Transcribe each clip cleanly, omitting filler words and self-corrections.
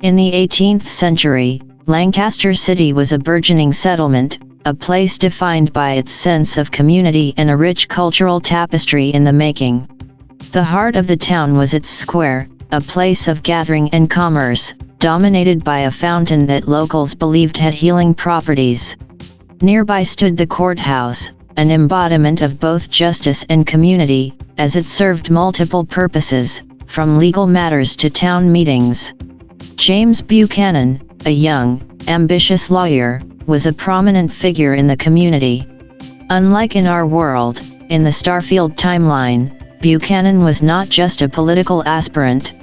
In the 18th century, Lancaster City was a burgeoning settlement, a place defined by its sense of community and a rich cultural tapestry in the making. The heart of the town was its square, a place of gathering and commerce, dominated by a fountain that locals believed had healing properties. Nearby stood the courthouse, an embodiment of both justice and community, as it served multiple purposes, from legal matters to town meetings. James Buchanan, a young, ambitious lawyer, was a prominent figure in the community. Unlike in our world, in the Starfield timeline, Buchanan was not just a political aspirant.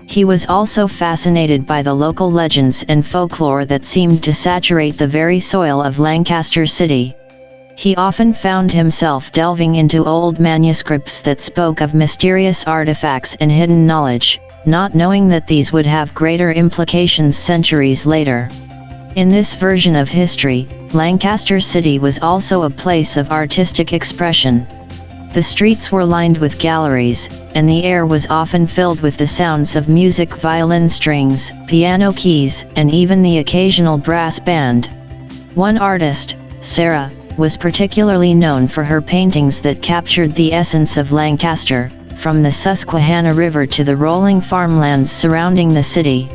He was also fascinated by the local legends and folklore that seemed to saturate the very soil of Lancaster City. He often found himself delving into old manuscripts that spoke of mysterious artifacts and hidden knowledge, not knowing that these would have greater implications centuries later. In this version of history, Lancaster City was also a place of artistic expression. The streets were lined with galleries, and the air was often filled with the sounds of music, violin strings, piano keys, and even the occasional brass band. One artist, Sarah, was particularly known for her paintings that captured the essence of Lancaster, from the Susquehanna River to the rolling farmlands surrounding the city.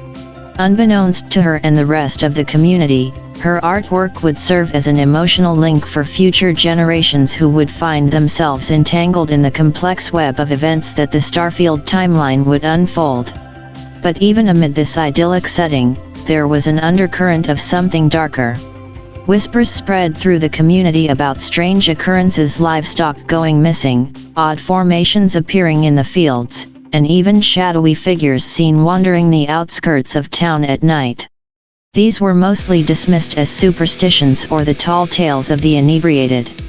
Unbeknownst to her and the rest of the community, her artwork would serve as an emotional link for future generations who would find themselves entangled in the complex web of events that the Starfield timeline would unfold. But even amid this idyllic setting, there was an undercurrent of something darker. Whispers spread through the community about strange occurrences, livestock going missing, odd formations appearing in the fields, and even shadowy figures seen wandering the outskirts of town at night. These were mostly dismissed as superstitions or the tall tales of the inebriated.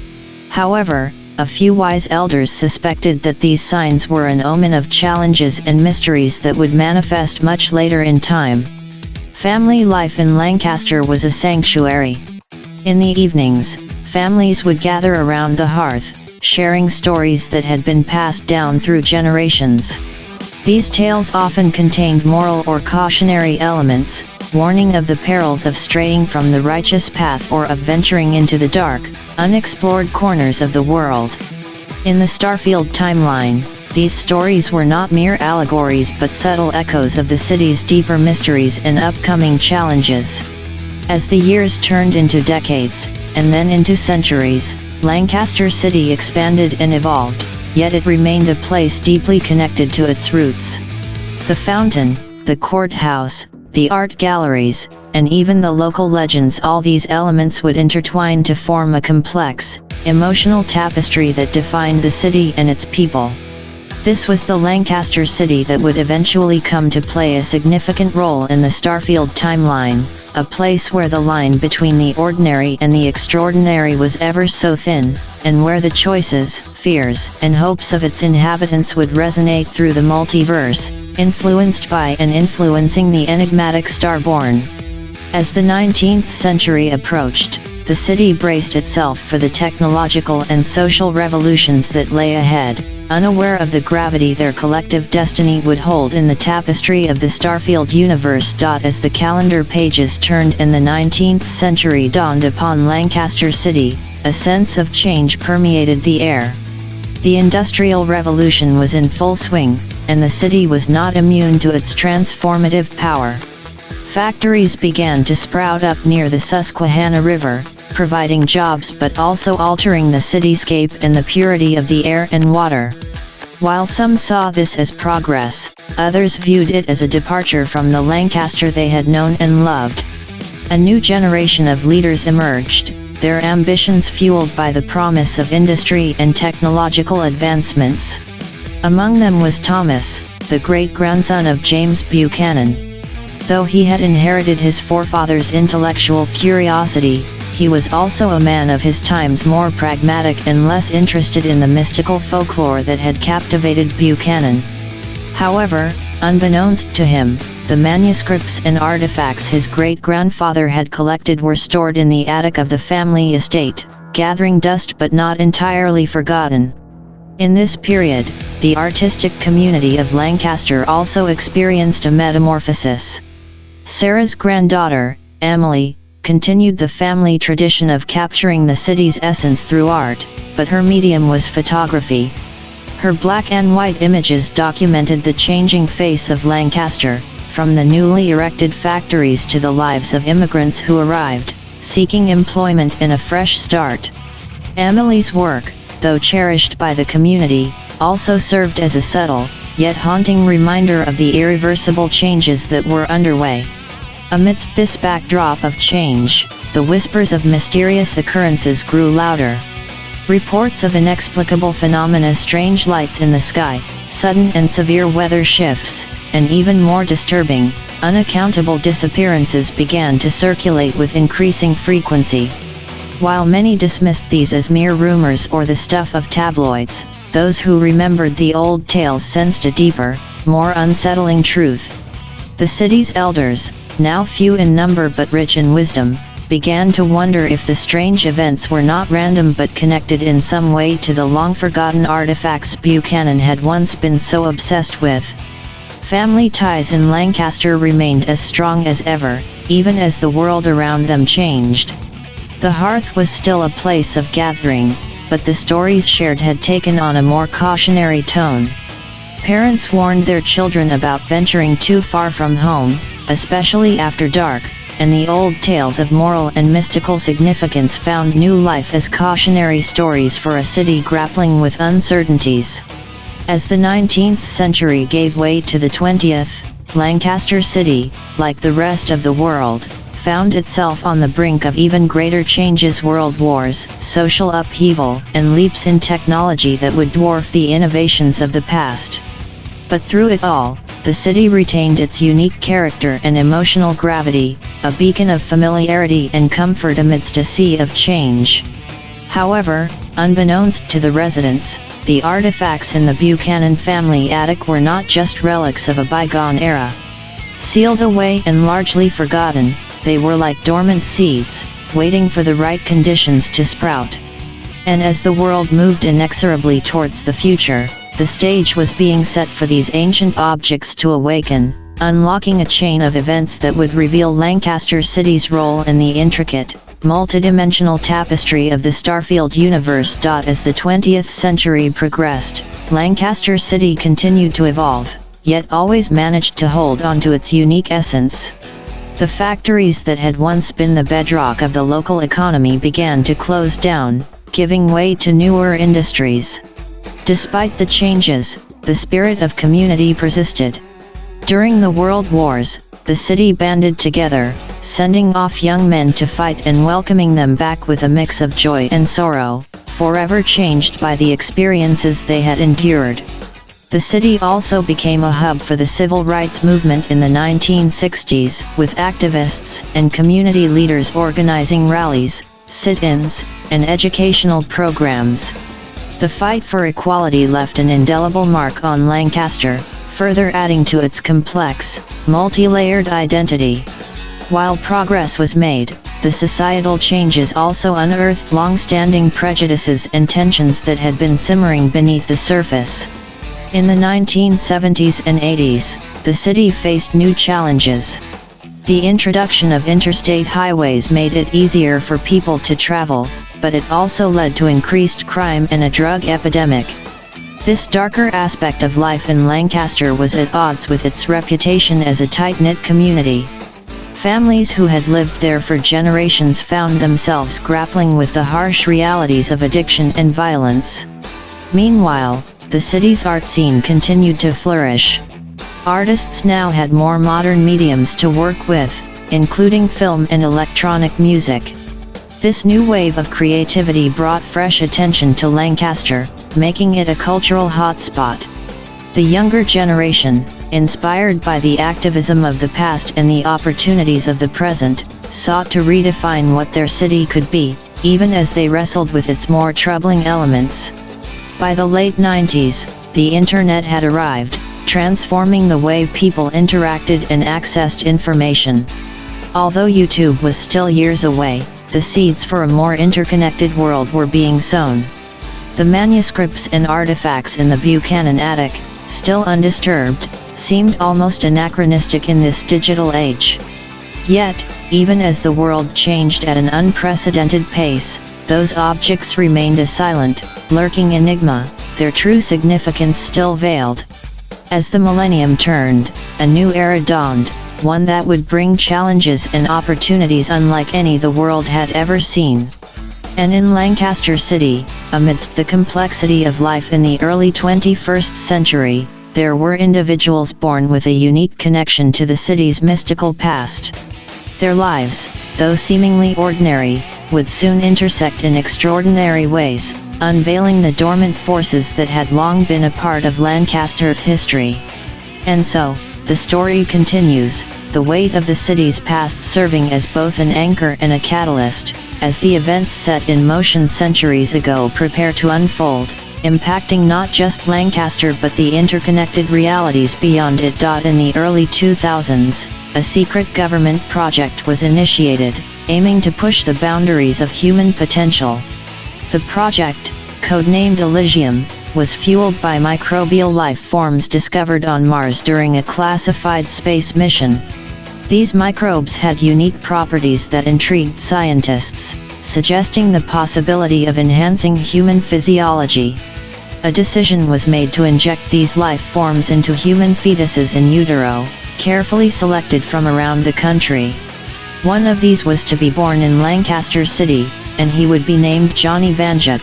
However, a few wise elders suspected that these signs were an omen of challenges and mysteries that would manifest much later in time. Family life in Lancaster was a sanctuary. In the evenings, families would gather around the hearth, sharing stories that had been passed down through generations. These tales often contained moral or cautionary elements, warning of the perils of straying from the righteous path or of venturing into the dark, unexplored corners of the world. In the Starfield timeline, these stories were not mere allegories but subtle echoes of the city's deeper mysteries and upcoming challenges. As the years turned into decades, and then into centuries, Lancaster City expanded and evolved, yet it remained a place deeply connected to its roots. The fountain, the courthouse, the art galleries, and even the local legends, all these elements would intertwine to form a complex, emotional tapestry that defined the city and its people. This was the Lancaster City that would eventually come to play a significant role in the Starfield timeline, a place where the line between the ordinary and the extraordinary was ever so thin, and where the choices, fears, and hopes of its inhabitants would resonate through the multiverse, influenced by and influencing the enigmatic Starborn. As the 19th century approached, the city braced itself for the technological and social revolutions that lay ahead, unaware of the gravity their collective destiny would hold in the tapestry of the Starfield universe. As the calendar pages turned and the 19th century dawned upon Lancaster City, a sense of change permeated the air. The Industrial Revolution was in full swing, and the city was not immune to its transformative power. Factories began to sprout up near the Susquehanna River, providing jobs but also altering the cityscape and the purity of the air and water. While some saw this as progress, others viewed it as a departure from the Lancaster they had known and loved. A new generation of leaders emerged, their ambitions fueled by the promise of industry and technological advancements. Among them was Thomas, the great-grandson of James Buchanan. Though he had inherited his forefathers' intellectual curiosity, he was also a man of his times, more pragmatic and less interested in the mystical folklore that had captivated Buchanan. However, unbeknownst to him, the manuscripts and artifacts his great-grandfather had collected were stored in the attic of the family estate, gathering dust but not entirely forgotten. In this period, the artistic community of Lancaster also experienced a metamorphosis. Sarah's granddaughter, Emily, continued the family tradition of capturing the city's essence through art, but her medium was photography. Her black and white images documented the changing face of Lancaster, from the newly erected factories to the lives of immigrants who arrived, seeking employment and a fresh start. Emily's work, though cherished by the community, also served as a subtle, yet haunting reminder of the irreversible changes that were underway. Amidst this backdrop of change, the whispers of mysterious occurrences grew louder. Reports of inexplicable phenomena, strange lights in the sky, sudden and severe weather shifts, and even more disturbing, unaccountable disappearances began to circulate with increasing frequency. While many dismissed these as mere rumors or the stuff of tabloids, those who remembered the old tales sensed a deeper, more unsettling truth. The city's elders, now few in number but rich in wisdom, began to wonder if the strange events were not random but connected in some way to the long-forgotten artifacts Buchanan had once been so obsessed with. Family ties in Lancaster remained as strong as ever, even as the world around them changed. The hearth was still a place of gathering, but the stories shared had taken on a more cautionary tone. Parents warned their children about venturing too far from home, especially after dark, and the old tales of moral and mystical significance found new life as cautionary stories for a city grappling with uncertainties. As the 19th century gave way to the 20th, Lancaster City, like the rest of the world, found itself on the brink of even greater changes: world wars, social upheaval, and leaps in technology that would dwarf the innovations of the past. But through it all, the city retained its unique character and emotional gravity, a beacon of familiarity and comfort amidst a sea of change. However, unbeknownst to the residents, the artifacts in the Buchanan family attic were not just relics of a bygone era. Sealed away and largely forgotten, they were like dormant seeds, waiting for the right conditions to sprout. And as the world moved inexorably towards the future, the stage was being set for these ancient objects to awaken, unlocking a chain of events that would reveal Lancaster City's role in the intricate, multidimensional tapestry of the Starfield universe. As the 20th century progressed, Lancaster City continued to evolve, yet always managed to hold on to its unique essence. The factories that had once been the bedrock of the local economy began to close down, giving way to newer industries. Despite the changes, the spirit of community persisted. During the World Wars, the city banded together, sending off young men to fight and welcoming them back with a mix of joy and sorrow, forever changed by the experiences they had endured. The city also became a hub for the civil rights movement in the 1960s, with activists and community leaders organizing rallies, sit-ins, and educational programs. The fight for equality left an indelible mark on Lancaster, further adding to its complex, multi-layered identity. While progress was made, the societal changes also unearthed long-standing prejudices and tensions that had been simmering beneath the surface. In the 1970s and 80s, the city faced new challenges. The introduction of interstate highways made it easier for people to travel, but it also led to increased crime and a drug epidemic. This darker aspect of life in Lancaster was at odds with its reputation as a tight-knit community. Families who had lived there for generations found themselves grappling with the harsh realities of addiction and violence. Meanwhile, the city's art scene continued to flourish. Artists now had more modern mediums to work with, including film and electronic music. This new wave of creativity brought fresh attention to Lancaster, making it a cultural hotspot. The younger generation, inspired by the activism of the past and the opportunities of the present, sought to redefine what their city could be, even as they wrestled with its more troubling elements. By the late 90s, the internet had arrived, transforming the way people interacted and accessed information. Although YouTube was still years away, the seeds for a more interconnected world were being sown. The manuscripts and artifacts in the Buchanan attic, still undisturbed, seemed almost anachronistic in this digital age. Yet, even as the world changed at an unprecedented pace, those objects remained a silent, lurking enigma, their true significance still veiled. As the millennium turned, a new era dawned, one that would bring challenges and opportunities unlike any the world had ever seen. And in Lancaster City, amidst the complexity of life in the early 21st century, there were individuals born with a unique connection to the city's mystical past. Their lives, though seemingly ordinary, would soon intersect in extraordinary ways, unveiling the dormant forces that had long been a part of Lancaster's history. And so, the story continues, the weight of the city's past serving as both an anchor and a catalyst, as the events set in motion centuries ago prepare to unfold, impacting not just Lancaster but the interconnected realities beyond it. In the early 2000s, a secret government project was initiated, aiming to push the boundaries of human potential. The project, codenamed Elysium, was fueled by microbial life forms discovered on Mars during a classified space mission. These microbes had unique properties that intrigued scientists, suggesting the possibility of enhancing human physiology. A decision was made to inject these life forms into human fetuses in utero, carefully selected from around the country. One of these was to be born in Lancaster City, and he would be named Johnny Vanjuk.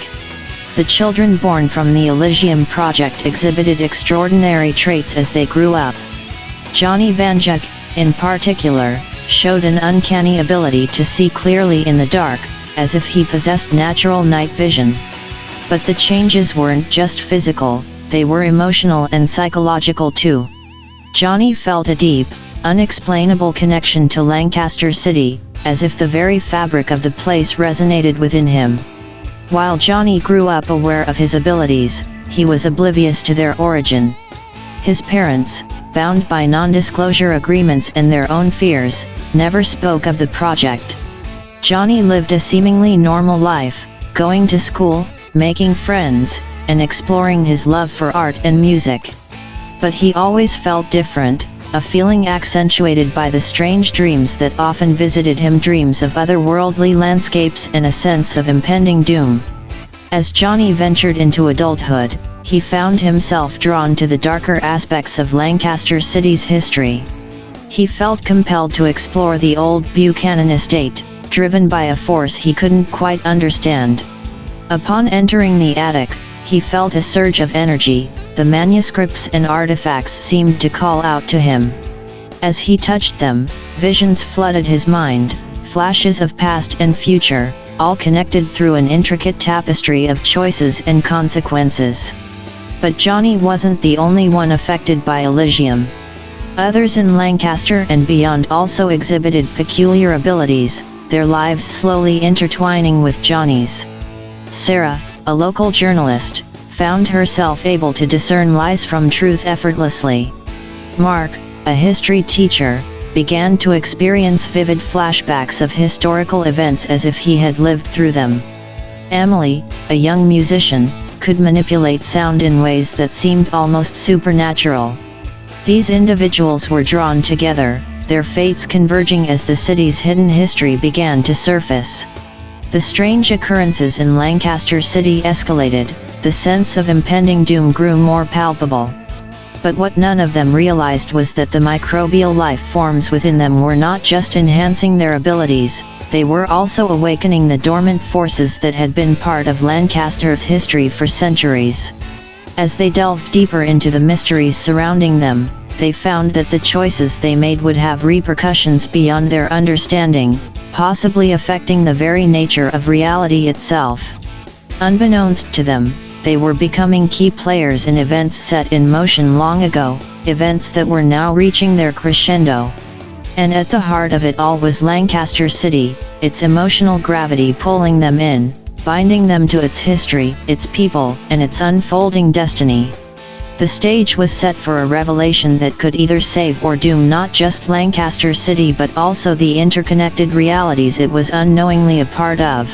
The children born from the Elysium project exhibited extraordinary traits as they grew up. Johnny Vanjuk, in particular, showed an uncanny ability to see clearly in the dark, as if he possessed natural night vision. But the changes weren't just physical, they were emotional and psychological too. Johnny felt a deep, unexplainable connection to Lancaster City, as if the very fabric of the place resonated within him. While Johnny grew up aware of his abilities, he was oblivious to their origin. His parents, bound by non-disclosure agreements and their own fears, never spoke of the project. Johnny lived a seemingly normal life, going to school, making friends, and exploring his love for art and music. But he always felt different, a feeling accentuated by the strange dreams that often visited him, dreams of otherworldly landscapes and a sense of impending doom. As Johnny ventured into adulthood, he found himself drawn to the darker aspects of Lancaster City's history. He felt compelled to explore the old Buchanan estate, driven by a force he couldn't quite understand. Upon entering the attic, he felt a surge of energy. The manuscripts and artifacts seemed to call out to him. As he touched them, visions flooded his mind, flashes of past and future, all connected through an intricate tapestry of choices and consequences. But Johnny wasn't the only one affected by Elysium. Others in Lancaster and beyond also exhibited peculiar abilities, their lives slowly intertwining with Johnny's. Sarah, a local journalist, found herself able to discern lies from truth effortlessly. Mark, a history teacher, began to experience vivid flashbacks of historical events as if he had lived through them. Emily, a young musician, could manipulate sound in ways that seemed almost supernatural. These individuals were drawn together, their fates converging as the city's hidden history began to surface. The strange occurrences in Lancaster City escalated, the sense of impending doom grew more palpable. But what none of them realized was that the microbial life forms within them were not just enhancing their abilities, they were also awakening the dormant forces that had been part of Lancaster's history for centuries. As they delved deeper into the mysteries surrounding them, they found that the choices they made would have repercussions beyond their understanding, possibly affecting the very nature of reality itself. Unbeknownst to them, they were becoming key players in events set in motion long ago, events that were now reaching their crescendo. And at the heart of it all was Lancaster City, its emotional gravity pulling them in, binding them to its history, its people, and its unfolding destiny. The stage was set for a revelation that could either save or doom not just Lancaster City but also the interconnected realities it was unknowingly a part of.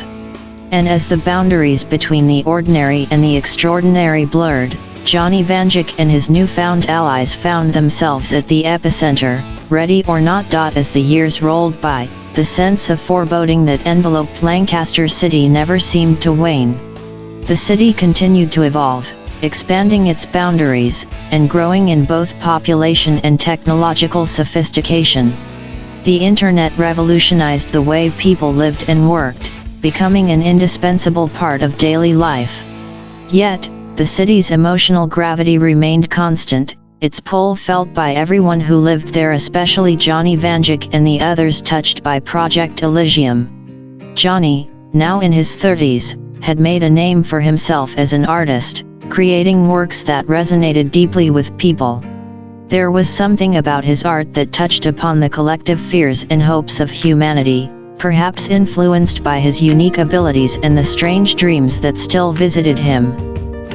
And as the boundaries between the ordinary and the extraordinary blurred, Johnny Vanjuk and his newfound allies found themselves at the epicenter, ready or not. As the years rolled by, the sense of foreboding that enveloped Lancaster City never seemed to wane. The city continued to evolve, expanding its boundaries, and growing in both population and technological sophistication. The internet revolutionized the way people lived and worked, becoming an indispensable part of daily life. Yet, the city's emotional gravity remained constant, its pull felt by everyone who lived there, especially Johnny Vanjik and the others touched by Project Elysium. Johnny, now in his 30s, had made a name for himself as an artist, creating works that resonated deeply with people. There was something about his art that touched upon the collective fears and hopes of humanity, perhaps influenced by his unique abilities and the strange dreams that still visited him.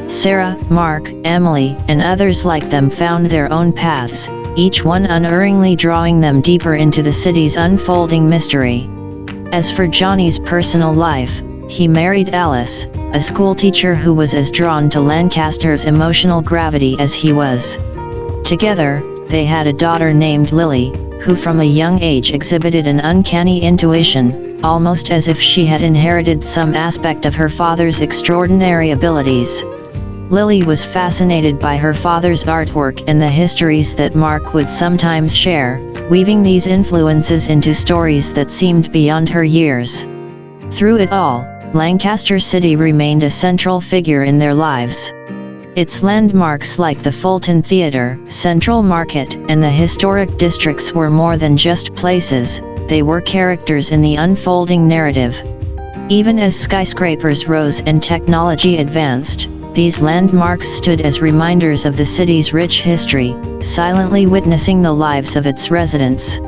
Sarah, Mark, Emily, and others like them found their own paths, each one unerringly drawing them deeper into the city's unfolding mystery. As for Johnny's personal life, he married Alice, a schoolteacher who was as drawn to Lancaster's emotional gravity as he was. Together, they had a daughter named Lily, who from a young age exhibited an uncanny intuition, almost as if she had inherited some aspect of her father's extraordinary abilities. Lily was fascinated by her father's artwork and the histories that Mark would sometimes share, weaving these influences into stories that seemed beyond her years. Through it all, Lancaster City remained a central figure in their lives. Its landmarks like the Fulton Theatre, Central Market, and the historic districts were more than just places, they were characters in the unfolding narrative. Even as skyscrapers rose and technology advanced, these landmarks stood as reminders of the city's rich history, silently witnessing the lives of its residents.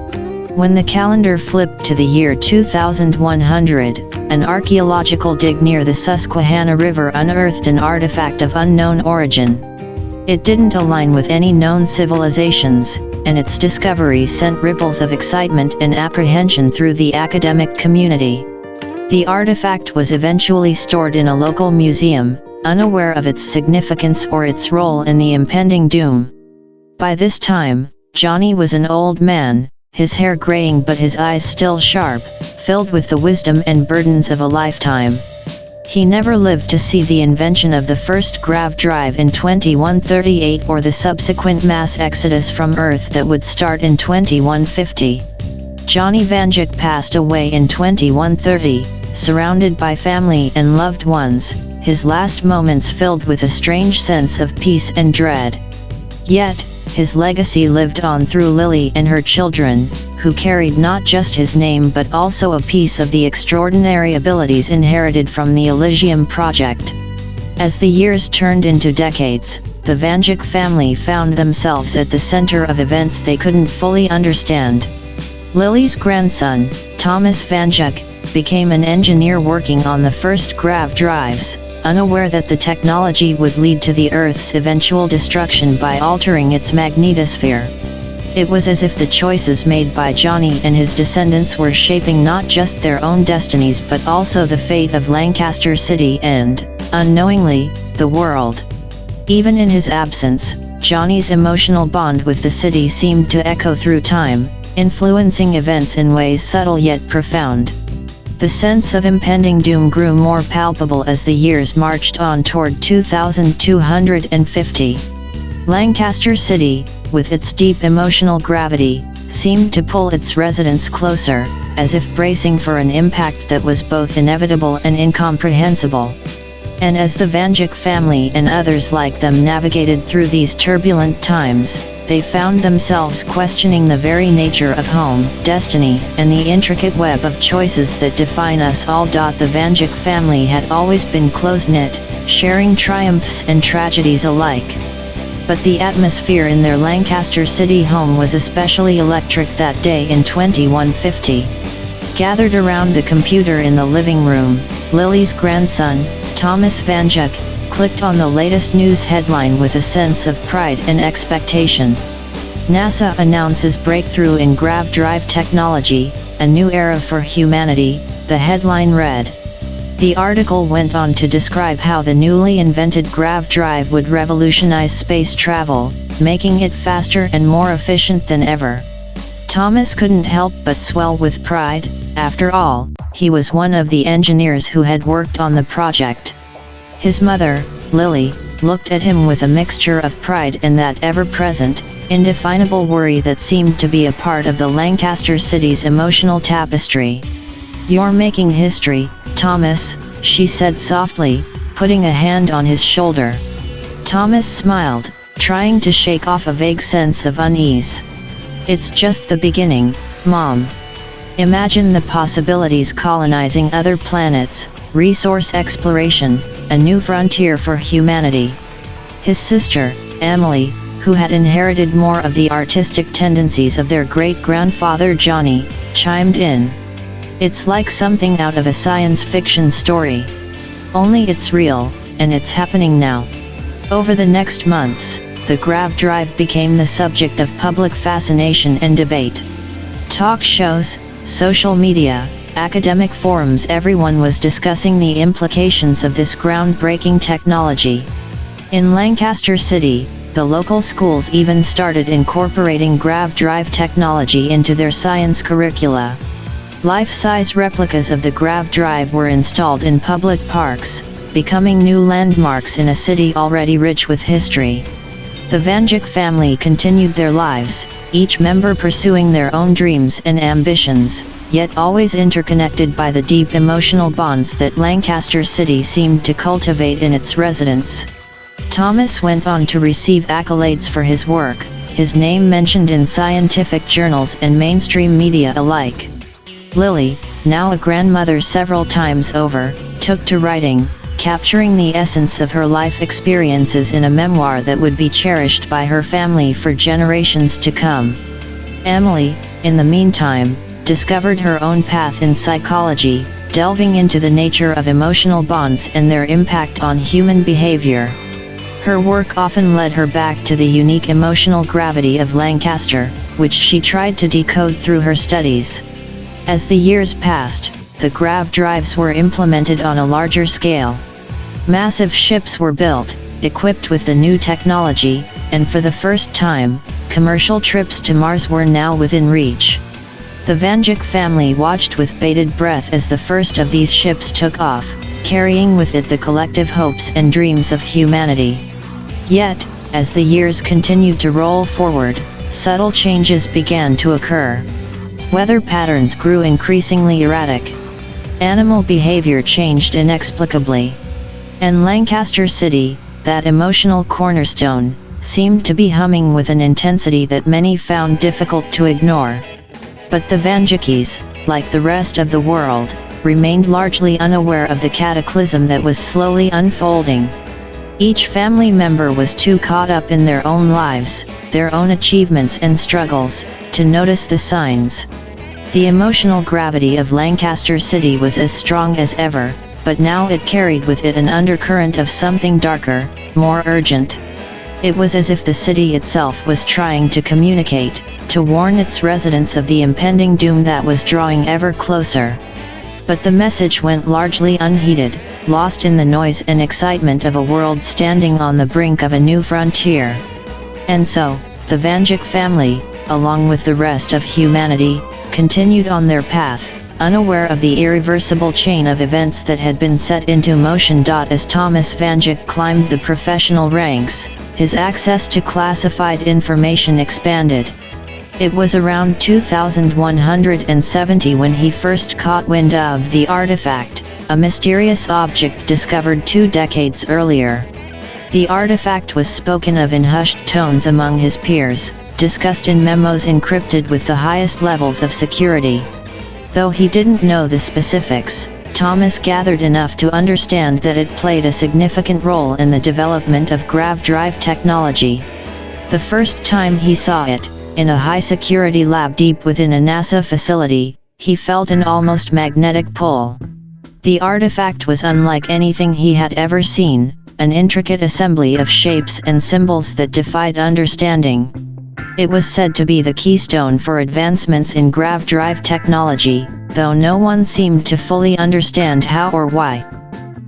When the calendar flipped to the year 2100, an archaeological dig near the Susquehanna River unearthed an artifact of unknown origin. It didn't align with any known civilizations, and its discovery sent ripples of excitement and apprehension through the academic community. The artifact was eventually stored in a local museum, unaware of its significance or its role in the impending doom. By this time, Johnny was an old man, his hair graying but his eyes still sharp, filled with the wisdom and burdens of a lifetime. He never lived to see the invention of the first grav drive in 2138 or the subsequent mass exodus from Earth that would start in 2150. Johnny Vanjik passed away in 2130, surrounded by family and loved ones, his last moments filled with a strange sense of peace and dread. Yet, his legacy lived on through Lily and her children, who carried not just his name but also a piece of the extraordinary abilities inherited from the Elysium project. As the years turned into decades, the Vanjik family found themselves at the center of events they couldn't fully understand. Lily's grandson, Thomas Vanjik, became an engineer working on the first grav drives, unaware that the technology would lead to the Earth's eventual destruction by altering its magnetosphere. It was as if the choices made by Johnny and his descendants were shaping not just their own destinies but also the fate of Lancaster City and, unknowingly, the world. Even in his absence, Johnny's emotional bond with the city seemed to echo through time, influencing events in ways subtle yet profound. The sense of impending doom grew more palpable as the years marched on toward 2250. Lancaster City, with its deep emotional gravity, seemed to pull its residents closer, as if bracing for an impact that was both inevitable and incomprehensible. And as the Vanjik family and others like them navigated through these turbulent times, they found themselves questioning the very nature of home, destiny, and the intricate web of choices that define us all. The Vanjik family had always been close-knit, sharing triumphs and tragedies alike. But the atmosphere in their Lancaster City home was especially electric that day in 2150. Gathered around the computer in the living room, Lily's grandson, Thomas Vanjik, clicked on the latest news headline with a sense of pride and expectation. NASA announces breakthrough in grav drive technology, a new era for humanity, the headline read. The article went on to describe how the newly invented grav drive would revolutionize space travel, making it faster and more efficient than ever. Thomas couldn't help but swell with pride. After all, he was one of the engineers who had worked on the project. His mother, Lily, looked at him with a mixture of pride and that ever-present, indefinable worry that seemed to be a part of the Lancaster City's emotional tapestry. "You're making history, Thomas," she said softly, putting a hand on his shoulder. Thomas smiled, trying to shake off a vague sense of unease. "It's just the beginning, Mom. Imagine the possibilities: colonizing other planets, resource exploration, a new frontier for humanity." His sister, Emily, who had inherited more of the artistic tendencies of their great-grandfather Johnny, chimed in. "It's like something out of a science fiction story. Only it's real, and it's happening now." Over the next months, the Grav Drive became the subject of public fascination and debate. Talk shows, social media, academic forums, everyone was discussing the implications of this groundbreaking technology. In Lancaster City, the local schools even started incorporating Grav Drive technology into their science curricula. Life-size replicas of the Grav Drive were installed in public parks, becoming new landmarks in a city already rich with history. The Vanjik family continued their lives, each member pursuing their own dreams and ambitions, yet always interconnected by the deep emotional bonds that Lancaster City seemed to cultivate in its residents. Thomas went on to receive accolades for his work, his name mentioned in scientific journals and mainstream media alike. Lily, now a grandmother several times over, took to writing, capturing the essence of her life experiences in a memoir that would be cherished by her family for generations to come. Emily, in the meantime, discovered her own path in psychology, delving into the nature of emotional bonds and their impact on human behavior. Her work often led her back to the unique emotional gravity of Lancaster, which she tried to decode through her studies. As the years passed, the Grav Drives were implemented on a larger scale. Massive ships were built, equipped with the new technology, and for the first time, commercial trips to Mars were now within reach. The Vanjik family watched with bated breath as the first of these ships took off, carrying with it the collective hopes and dreams of humanity. Yet, as the years continued to roll forward, subtle changes began to occur. Weather patterns grew increasingly erratic. Animal behavior changed inexplicably. And Lancaster City, that emotional cornerstone, seemed to be humming with an intensity that many found difficult to ignore. But the Vanjikis, like the rest of the world, remained largely unaware of the cataclysm that was slowly unfolding. Each family member was too caught up in their own lives, their own achievements and struggles, to notice the signs. The emotional gravity of Lancaster City was as strong as ever, but now it carried with it an undercurrent of something darker, more urgent. It was as if the city itself was trying to communicate, to warn its residents of the impending doom that was drawing ever closer. But the message went largely unheeded, lost in the noise and excitement of a world standing on the brink of a new frontier. And so, the Vanjik family, along with the rest of humanity, continued on their path, unaware of the irreversible chain of events that had been set into motion. As Thomas Vanjik climbed the professional ranks, his access to classified information expanded. It was around 2170 when he first caught wind of the artifact, a mysterious object discovered 2 decades earlier. The artifact was spoken of in hushed tones among his peers, discussed in memos encrypted with the highest levels of security. Though he didn't know the specifics, Thomas gathered enough to understand that it played a significant role in the development of Grav Drive technology. The first time he saw it, in a high-security lab deep within a NASA facility, he felt an almost magnetic pull. The artifact was unlike anything he had ever seen, an intricate assembly of shapes and symbols that defied understanding. It was said to be the keystone for advancements in Grav Drive technology, though no one seemed to fully understand how or why.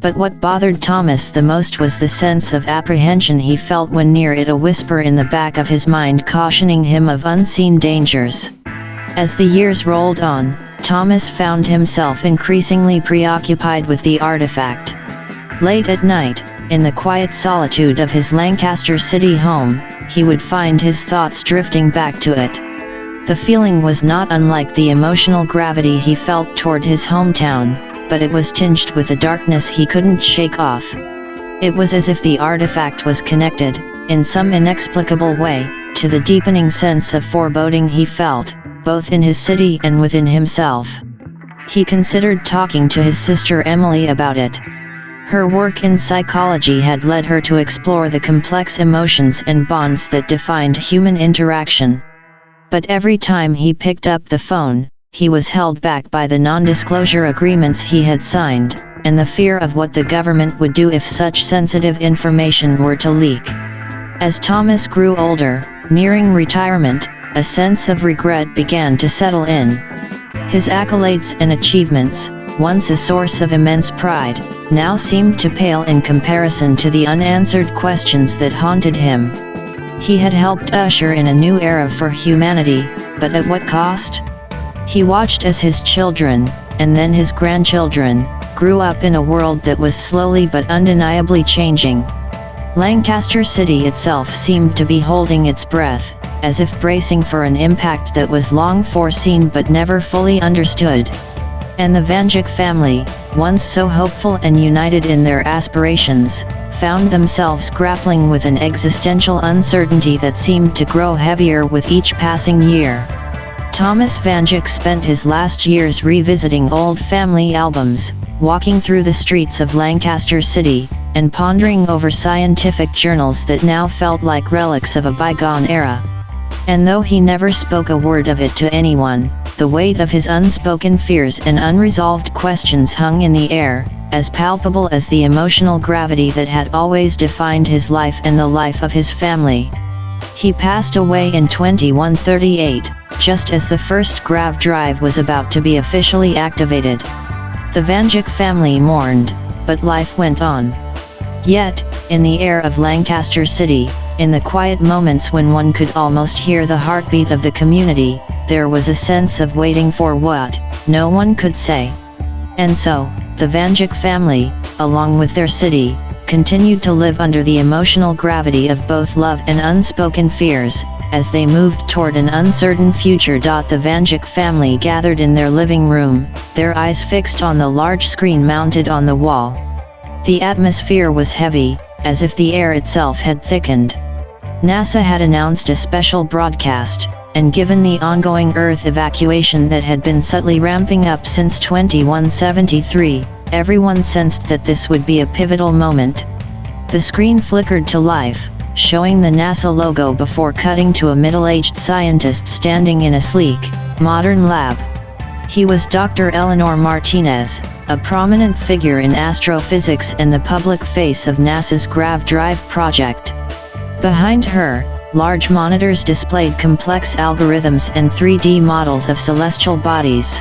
But what bothered Thomas the most was the sense of apprehension he felt when near it, a whisper in the back of his mind cautioning him of unseen dangers. As the years rolled on, Thomas found himself increasingly preoccupied with the artifact. Late at night, in the quiet solitude of his Lancaster City home, he would find his thoughts drifting back to it. The feeling was not unlike the emotional gravity he felt toward his hometown, but it was tinged with a darkness he couldn't shake off. It was as if the artifact was connected, in some inexplicable way, to the deepening sense of foreboding he felt, both in his city and within himself. He considered talking to his sister Emily about it. Her work in psychology had led her to explore the complex emotions and bonds that defined human interaction. But every time he picked up the phone, he was held back by the non-disclosure agreements he had signed, and the fear of what the government would do if such sensitive information were to leak. As Thomas grew older, nearing retirement, a sense of regret began to settle in. His accolades and achievements, once a source of immense pride, now seemed to pale in comparison to the unanswered questions that haunted him. He had helped usher in a new era for humanity, but at what cost? He watched as his children, and then his grandchildren, grew up in a world that was slowly but undeniably changing. Lancaster City itself seemed to be holding its breath, as if bracing for an impact that was long foreseen but never fully understood. And the Vanjik family, once so hopeful and united in their aspirations, found themselves grappling with an existential uncertainty that seemed to grow heavier with each passing year. Thomas Vanjik spent his last years revisiting old family albums, walking through the streets of Lancaster City, and pondering over scientific journals that now felt like relics of a bygone era. And though he never spoke a word of it to anyone, the weight of his unspoken fears and unresolved questions hung in the air, as palpable as the emotional gravity that had always defined his life and the life of his family. He passed away in 2138, just as the first grav drive was about to be officially activated. The Vanjik family mourned, but life went on. Yet, in the air of Lancaster City, in the quiet moments when one could almost hear the heartbeat of the community, there was a sense of waiting for what, no one could say. And so, the Vanjik family, along with their city, continued to live under the emotional gravity of both love and unspoken fears, as they moved toward an uncertain future. The Vanjik family gathered in their living room, their eyes fixed on the large screen mounted on the wall. The atmosphere was heavy, as if the air itself had thickened. NASA had announced a special broadcast, and given the ongoing Earth evacuation that had been subtly ramping up since 2173, everyone sensed that this would be a pivotal moment. The screen flickered to life, showing the NASA logo before cutting to a middle-aged scientist standing in a sleek, modern lab. He was Dr. Eleanor Martinez, a prominent figure in astrophysics and the public face of NASA's Grav Drive project. Behind her, large monitors displayed complex algorithms and 3D models of celestial bodies.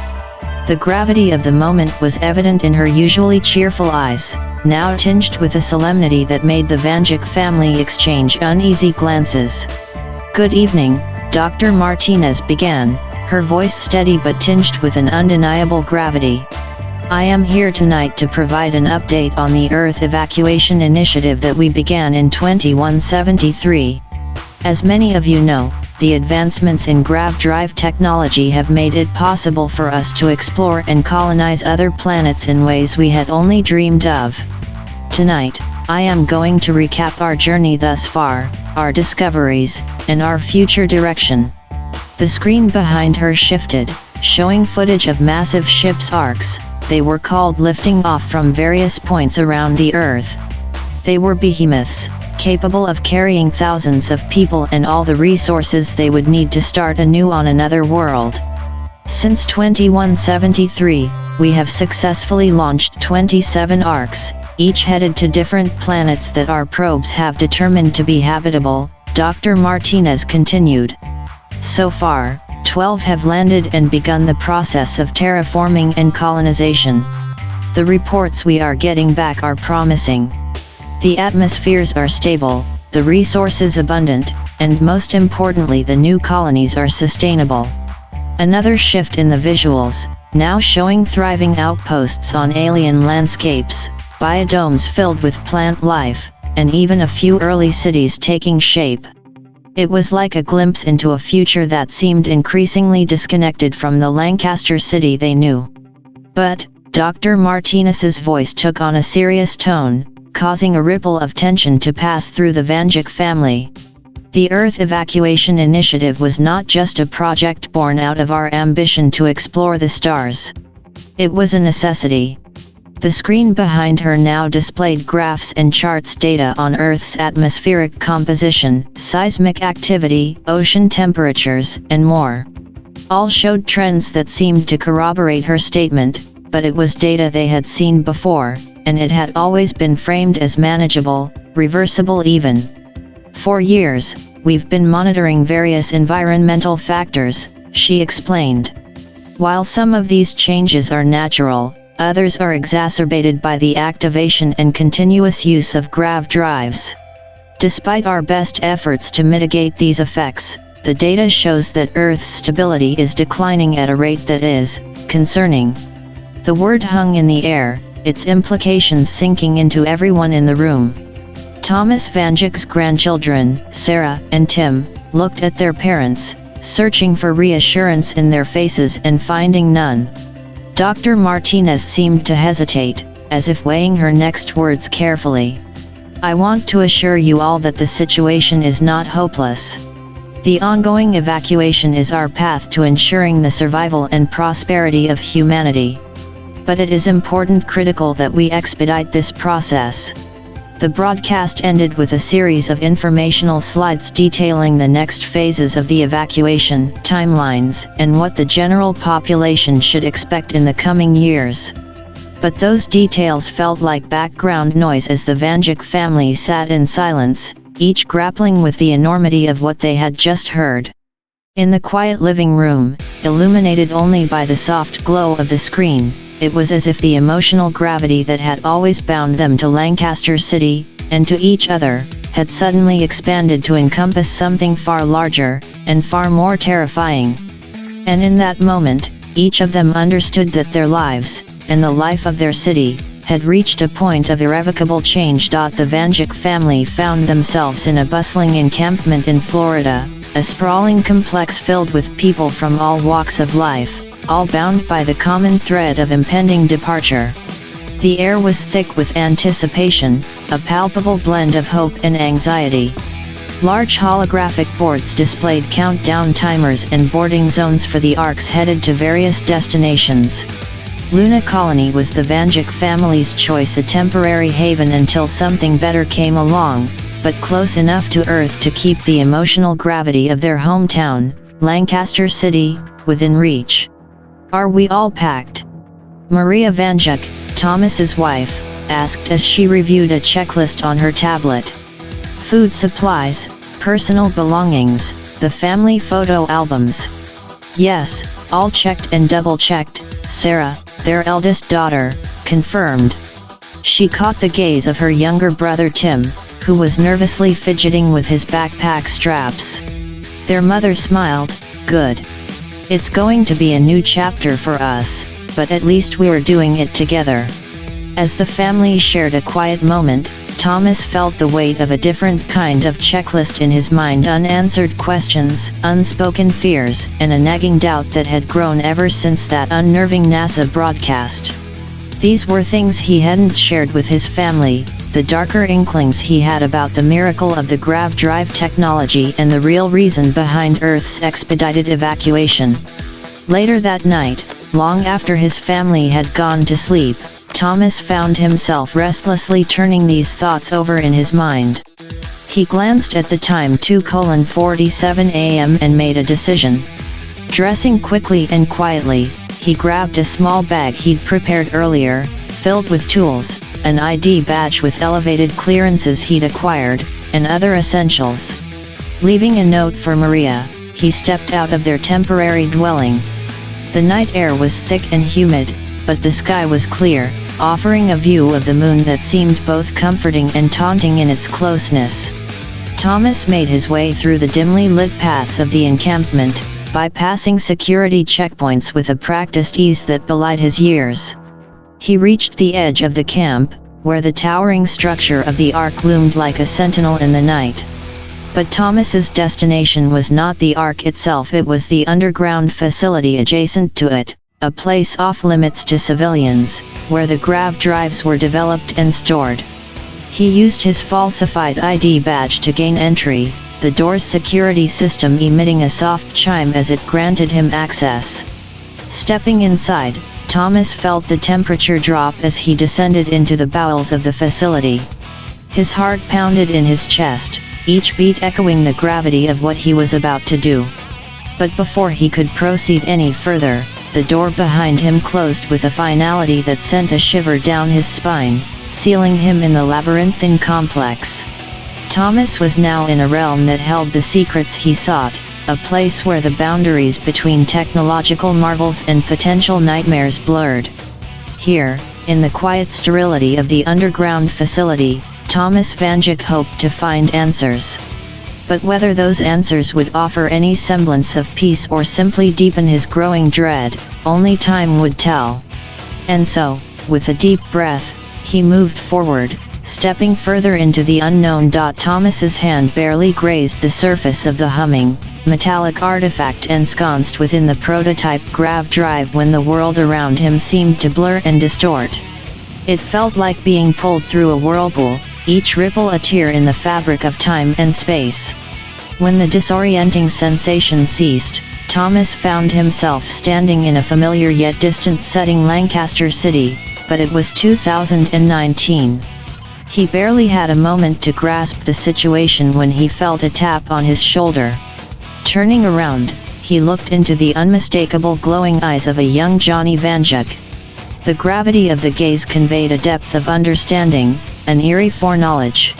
The gravity of the moment was evident in her usually cheerful eyes, now tinged with a solemnity that made the Vanjik family exchange uneasy glances. "Good evening," Dr. Martinez began, her voice steady but tinged with an undeniable gravity. "I am here tonight to provide an update on the Earth evacuation initiative that we began in 2173. As many of you know, the advancements in grav drive technology have made it possible for us to explore and colonize other planets in ways we had only dreamed of. Tonight, I am going to recap our journey thus far, our discoveries, and our future direction." The screen behind her shifted, showing footage of massive ships' arcs. They were called lifting off from various points around the Earth. They were behemoths, capable of carrying thousands of people and all the resources they would need to start anew on another world. Since 2173, we have successfully launched 27 arcs, each headed to different planets that our probes have determined to be habitable, Dr. Martinez continued. So far, 12 have landed and begun the process of terraforming and colonization. The reports we are getting back are promising. The atmospheres are stable, the resources abundant, and most importantly the new colonies are sustainable. Another shift in the visuals, now showing thriving outposts on alien landscapes, biodomes filled with plant life, and even a few early cities taking shape. It was like a glimpse into a future that seemed increasingly disconnected from the Lancaster City they knew. But, Dr. Martinez's voice took on a serious tone, causing a ripple of tension to pass through the Vanjik family. The Earth Evacuation Initiative was not just a project born out of our ambition to explore the stars. It was a necessity. The screen behind her now displayed graphs and charts data on Earth's atmospheric composition, seismic activity, ocean temperatures, and more. All showed trends that seemed to corroborate her statement, but it was data they had seen before, and it had always been framed as manageable, reversible even. For years, we've been monitoring various environmental factors, she explained. While some of these changes are natural, others are exacerbated by the activation and continuous use of grav drives. Despite our best efforts to mitigate these effects, the data shows that Earth's stability is declining at a rate that is concerning. The word hung in the air, its implications sinking into everyone in the room. Thomas Vanjik's grandchildren, Sarah and Tim, looked at their parents, searching for reassurance in their faces and finding none. Dr. Martinez seemed to hesitate, as if weighing her next words carefully. I want to assure you all that the situation is not hopeless. The ongoing evacuation is our path to ensuring the survival and prosperity of humanity. But it is critical that we expedite this process. The broadcast ended with a series of informational slides detailing the next phases of the evacuation, timelines, and what the general population should expect in the coming years. But those details felt like background noise as the Vanjik family sat in silence, each grappling with the enormity of what they had just heard. In the quiet living room, illuminated only by the soft glow of the screen, it was as if the emotional gravity that had always bound them to Lancaster City, and to each other, had suddenly expanded to encompass something far larger, and far more terrifying. And in that moment, each of them understood that their lives, and the life of their city, had reached a point of irrevocable change. The Vanjik family found themselves in a bustling encampment in Florida, a sprawling complex filled with people from all walks of life, all bound by the common thread of impending departure. The air was thick with anticipation, a palpable blend of hope and anxiety. Large holographic boards displayed countdown timers and boarding zones for the arks headed to various destinations. Luna Colony was the Vanjik family's choice, a temporary haven until something better came along, but close enough to Earth to keep the emotional gravity of their hometown, Lancaster City, within reach. Are we all packed? Maria Vanjik, Thomas's wife, asked as she reviewed a checklist on her tablet. Food supplies, personal belongings, the family photo albums. Yes, all checked and double-checked, Sarah, their eldest daughter, confirmed. She caught the gaze of her younger brother Tim, who was nervously fidgeting with his backpack straps. Their mother smiled, good. It's going to be a new chapter for us, but at least we're doing it together. As the family shared a quiet moment, Thomas felt the weight of a different kind of checklist in his mind, unanswered questions, unspoken fears, and a nagging doubt that had grown ever since that unnerving NASA broadcast. These were things he hadn't shared with his family, the darker inklings he had about the miracle of the grav drive technology and the real reason behind Earth's expedited evacuation. Later that night, long after his family had gone to sleep, Thomas found himself restlessly turning these thoughts over in his mind. He glanced at the time, 2:47 a.m., and made a decision. Dressing quickly and quietly, he grabbed a small bag he'd prepared earlier, filled with tools, an ID badge with elevated clearances he'd acquired, and other essentials. Leaving a note for Maria, he stepped out of their temporary dwelling. The night air was thick and humid, but the sky was clear, offering a view of the moon that seemed both comforting and taunting in its closeness. Thomas made his way through the dimly lit paths of the encampment, bypassing security checkpoints with a practiced ease that belied his years. He reached the edge of the camp, where the towering structure of the Ark loomed like a sentinel in the night. But Thomas's destination was not the Ark itself, it was the underground facility adjacent to it, a place off-limits to civilians, where the grav drives were developed and stored. He used his falsified ID badge to gain entry, the door's security system emitting a soft chime as it granted him access. Stepping inside, Thomas felt the temperature drop as he descended into the bowels of the facility. His heart pounded in his chest, each beat echoing the gravity of what he was about to do. But before he could proceed any further, the door behind him closed with a finality that sent a shiver down his spine, sealing him in the labyrinthine complex. Thomas was now in a realm that held the secrets he sought, a place where the boundaries between technological marvels and potential nightmares blurred. Here, in the quiet sterility of the underground facility, Thomas Vanjik hoped to find answers. But whether those answers would offer any semblance of peace or simply deepen his growing dread, only time would tell. And so, with a deep breath, he moved forward, stepping further into the unknown. Thomas's hand barely grazed the surface of the humming, metallic artifact ensconced within the prototype grav drive when the world around him seemed to blur and distort. It felt like being pulled through a whirlpool, each ripple a tear in the fabric of time and space. When the disorienting sensation ceased, Thomas found himself standing in a familiar yet distant setting, Lancaster City, but it was 2019. He barely had a moment to grasp the situation when he felt a tap on his shoulder. Turning around, he looked into the unmistakable glowing eyes of a young Johnny Vanjik. The gravity of the gaze conveyed a depth of understanding, an eerie foreknowledge.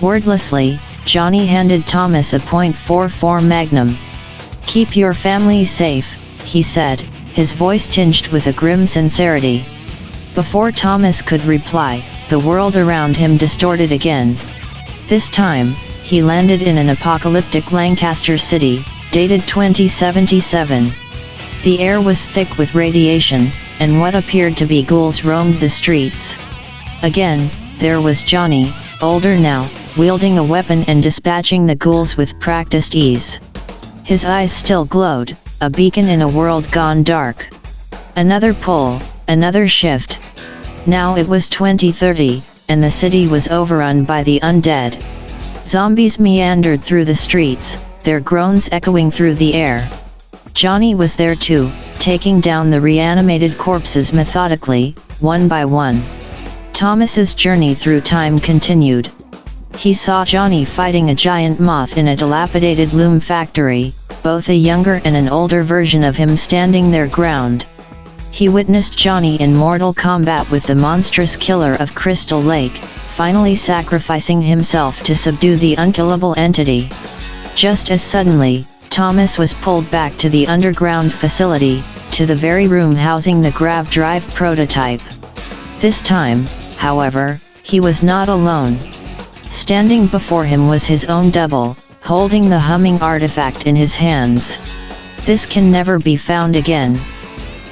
Wordlessly, Johnny handed Thomas a .44 Magnum. "Keep your family safe," he said, his voice tinged with a grim sincerity. Before Thomas could reply, the world around him distorted again. This time, he landed in an apocalyptic Lancaster City, dated 2077. The air was thick with radiation, and what appeared to be ghouls roamed the streets. Again, there was Johnny, older now, wielding a weapon and dispatching the ghouls with practiced ease. His eyes still glowed, a beacon in a world gone dark. Another pull, another shift. Now it was 2030, and the city was overrun by the undead. Zombies meandered through the streets, their groans echoing through the air. Johnny was there too, taking down the reanimated corpses methodically, one by one. Thomas's journey through time continued. He saw Johnny fighting a giant moth in a dilapidated loom factory, both a younger and an older version of him standing their ground. He witnessed Johnny in mortal combat with the monstrous killer of Crystal Lake, finally sacrificing himself to subdue the unkillable entity. Just as suddenly, Thomas was pulled back to the underground facility, to the very room housing the grav drive prototype. This time, however, he was not alone. Standing before him was his own double, holding the humming artifact in his hands. "This can never be found again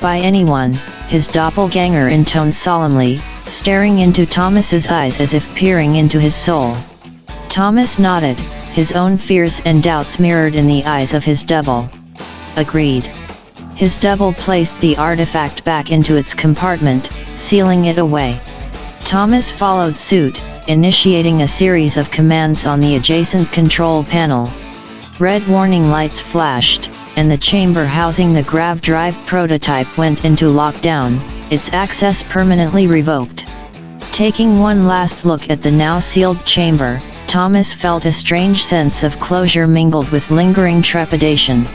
by anyone," his doppelganger intoned solemnly, staring into Thomas's eyes as if peering into his soul. Thomas nodded, his own fears and doubts mirrored in the eyes of his double. "Agreed." His double placed the artifact back into its compartment, sealing it away. Thomas followed suit, initiating a series of commands on the adjacent control panel. Red warning lights flashed, and the chamber housing the grav drive prototype went into lockdown, its access permanently revoked. Taking one last look at the now sealed chamber, Thomas felt a strange sense of closure mingled with lingering trepidation.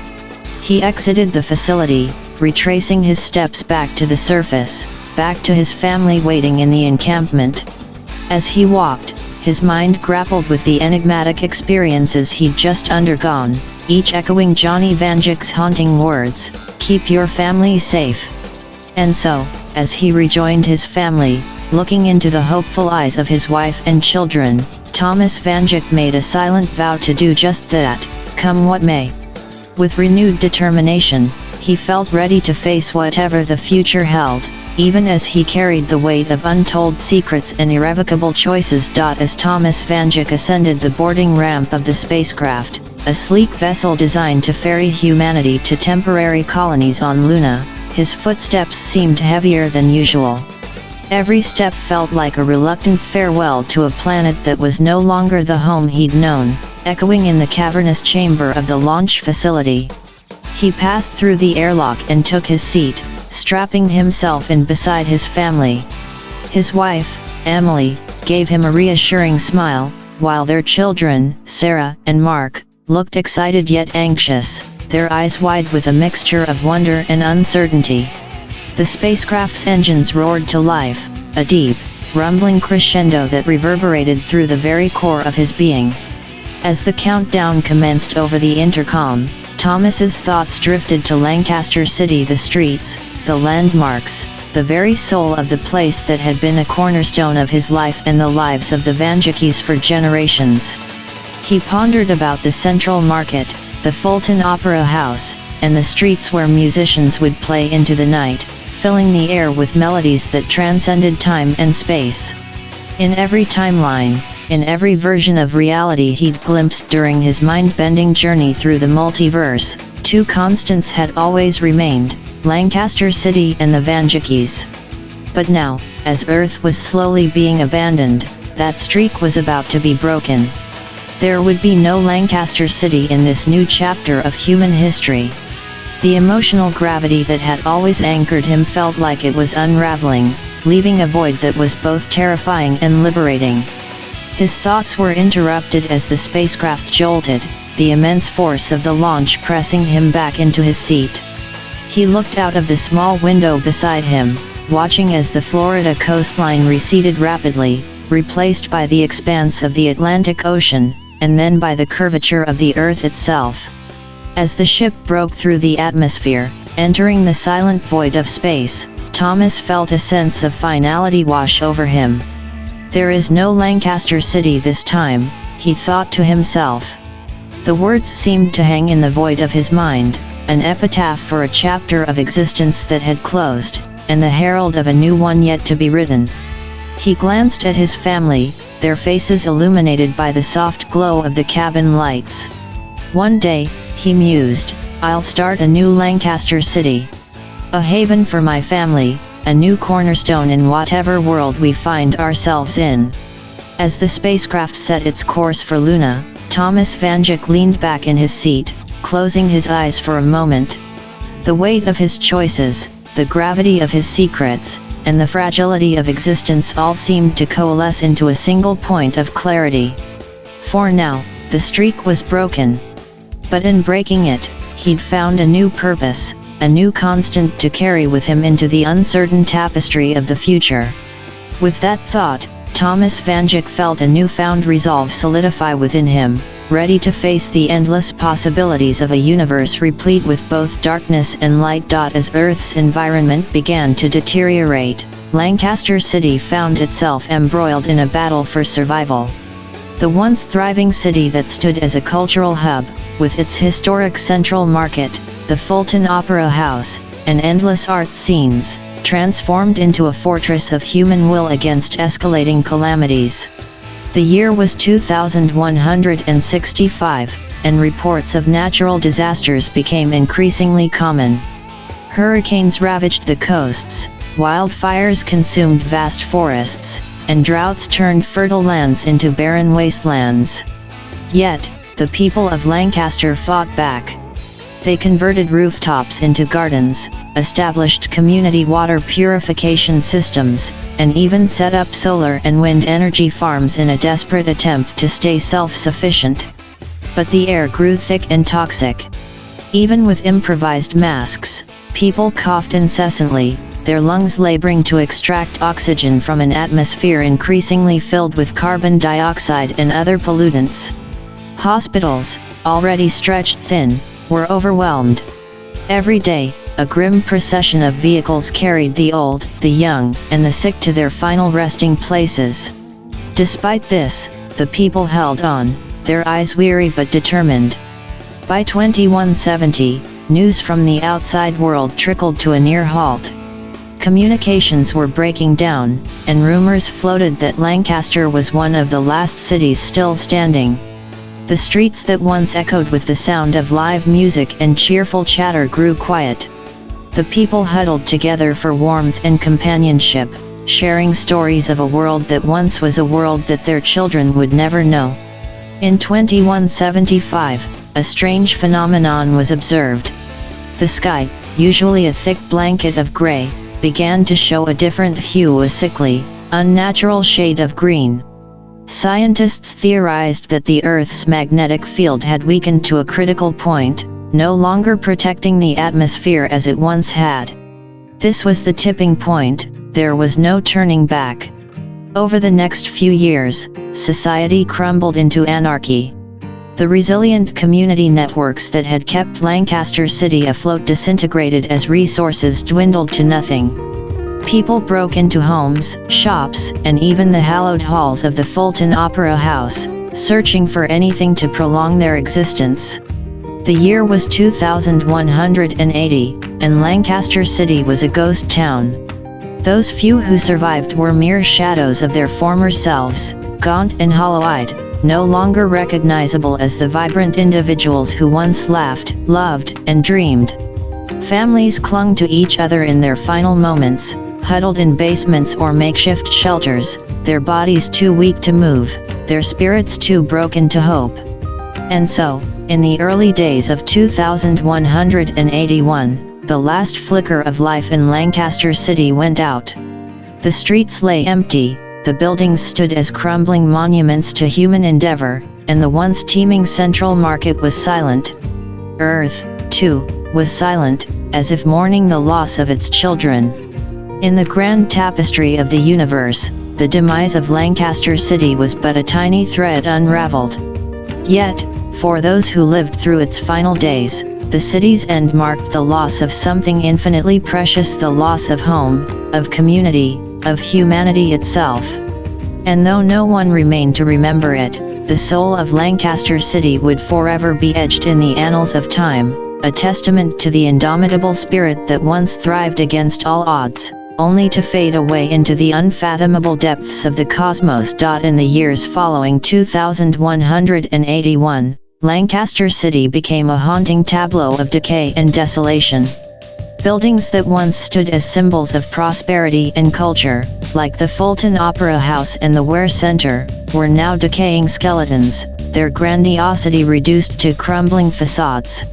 He exited the facility, retracing his steps back to the surface, back to his family waiting in the encampment. As he walked, his mind grappled with the enigmatic experiences he'd just undergone, each echoing Johnny Vanjik's haunting words, "Keep your family safe." And so, as he rejoined his family, looking into the hopeful eyes of his wife and children, Thomas Vanjik made a silent vow to do just that, come what may. With renewed determination, he felt ready to face whatever the future held, even as he carried the weight of untold secrets and irrevocable choices. As Thomas Vangeck ascended the boarding ramp of the spacecraft, a sleek vessel designed to ferry humanity to temporary colonies on Luna, his footsteps seemed heavier than usual. Every step felt like a reluctant farewell to a planet that was no longer the home he'd known, echoing in the cavernous chamber of the launch facility. He passed through the airlock and took his seat, strapping himself in beside his family. His wife, Emily, gave him a reassuring smile, while their children, Sarah and Mark, looked excited yet anxious, their eyes wide with a mixture of wonder and uncertainty. The spacecraft's engines roared to life, a deep, rumbling crescendo that reverberated through the very core of his being. As the countdown commenced over the intercom, Thomas's thoughts drifted to Lancaster City, the streets, the landmarks, the very soul of the place that had been a cornerstone of his life and the lives of the Vangeckis for generations. He pondered about the Central Market, the Fulton Opera House, and the streets where musicians would play into the night, filling the air with melodies that transcended time and space. In every timeline, in every version of reality he'd glimpsed during his mind-bending journey through the multiverse, two constants had always remained: Lancaster City and the Vangeckis. But now, as Earth was slowly being abandoned, that streak was about to be broken. There would be no Lancaster City in this new chapter of human history. The emotional gravity that had always anchored him felt like it was unraveling, leaving a void that was both terrifying and liberating. His thoughts were interrupted as the spacecraft jolted, the immense force of the launch pressing him back into his seat. He looked out of the small window beside him, watching as the Florida coastline receded rapidly, replaced by the expanse of the Atlantic Ocean, and then by the curvature of the Earth itself. As the ship broke through the atmosphere, entering the silent void of space, Thomas felt a sense of finality wash over him. There is no Lancaster City this time, he thought to himself. The words seemed to hang in the void of his mind, an epitaph for a chapter of existence that had closed, and the herald of a new one yet to be written. He glanced at his family, their faces illuminated by the soft glow of the cabin lights. One day, he mused, I'll start a new Lancaster City. A haven for my family, a new cornerstone in whatever world we find ourselves in. As the spacecraft set its course for Luna, Thomas Vangeck leaned back in his seat, closing his eyes for a moment. The weight of his choices, the gravity of his secrets, and the fragility of existence all seemed to coalesce into a single point of clarity. For now, the streak was broken. But in breaking it, he'd found a new purpose, a new constant to carry with him into the uncertain tapestry of the future. With that thought, Thomas Vangeck felt a newfound resolve solidify within him, ready to face the endless possibilities of a universe replete with both darkness and light. As Earth's environment began to deteriorate, Lancaster City found itself embroiled in a battle for survival. The once thriving city that stood as a cultural hub, with its historic Central Market, the Fulton Opera House, and endless art scenes, transformed into a fortress of human will against escalating calamities. The year was 2165, and reports of natural disasters became increasingly common. Hurricanes ravaged the coasts, wildfires consumed vast forests, and droughts turned fertile lands into barren wastelands. Yet, the people of Lancaster fought back. They converted rooftops into gardens, established community water purification systems, and even set up solar and wind energy farms in a desperate attempt to stay self-sufficient. But the air grew thick and toxic. Even with improvised masks, people coughed incessantly, their lungs laboring to extract oxygen from an atmosphere increasingly filled with carbon dioxide and other pollutants. Hospitals, already stretched thin, were overwhelmed. Every day, a grim procession of vehicles carried the old, the young, and the sick to their final resting places. Despite this, the people held on, their eyes weary but determined. By 2170, news from the outside world trickled to a near halt. Communications were breaking down, and rumors floated that Lancaster was one of the last cities still standing. The streets that once echoed with the sound of live music and cheerful chatter grew quiet. The people huddled together for warmth and companionship, sharing stories of a world that once was a world that their children would never know. In 2175, a strange phenomenon was observed. The sky, usually a thick blanket of gray, began to show a different hue, a sickly, unnatural shade of green. Scientists theorized that the Earth's magnetic field had weakened to a critical point, no longer protecting the atmosphere as it once had. This was the tipping point, there was no turning back. Over the next few years, society crumbled into anarchy. The resilient community networks that had kept Lancaster City afloat disintegrated as resources dwindled to nothing. People broke into homes, shops, and even the hallowed halls of the Fulton Opera House, searching for anything to prolong their existence. The year was 2180, and Lancaster City was a ghost town. Those few who survived were mere shadows of their former selves, gaunt and hollow-eyed, no longer recognizable as the vibrant individuals who once laughed, loved, and dreamed. Families clung to each other in their final moments, huddled in basements or makeshift shelters, their bodies too weak to move, their spirits too broken to hope. And so, in the early days of 2181, the last flicker of life in Lancaster City went out. The streets lay empty, the buildings stood as crumbling monuments to human endeavor, and the once teeming central market was silent. Earth, too, was silent, as if mourning the loss of its children. In the grand tapestry of the universe, the demise of Lancaster City was but a tiny thread unraveled. Yet, for those who lived through its final days, the city's end marked the loss of something infinitely precious, the loss of home, of community, of humanity itself. And though no one remained to remember it, the soul of Lancaster City would forever be etched in the annals of time, a testament to the indomitable spirit that once thrived against all odds, only to fade away into the unfathomable depths of the cosmos. In the years following 2181, Lancaster City became a haunting tableau of decay and desolation. Buildings that once stood as symbols of prosperity and culture, like the Fulton Opera House and the Ware Center, were now decaying skeletons, their grandiosity reduced to crumbling facades.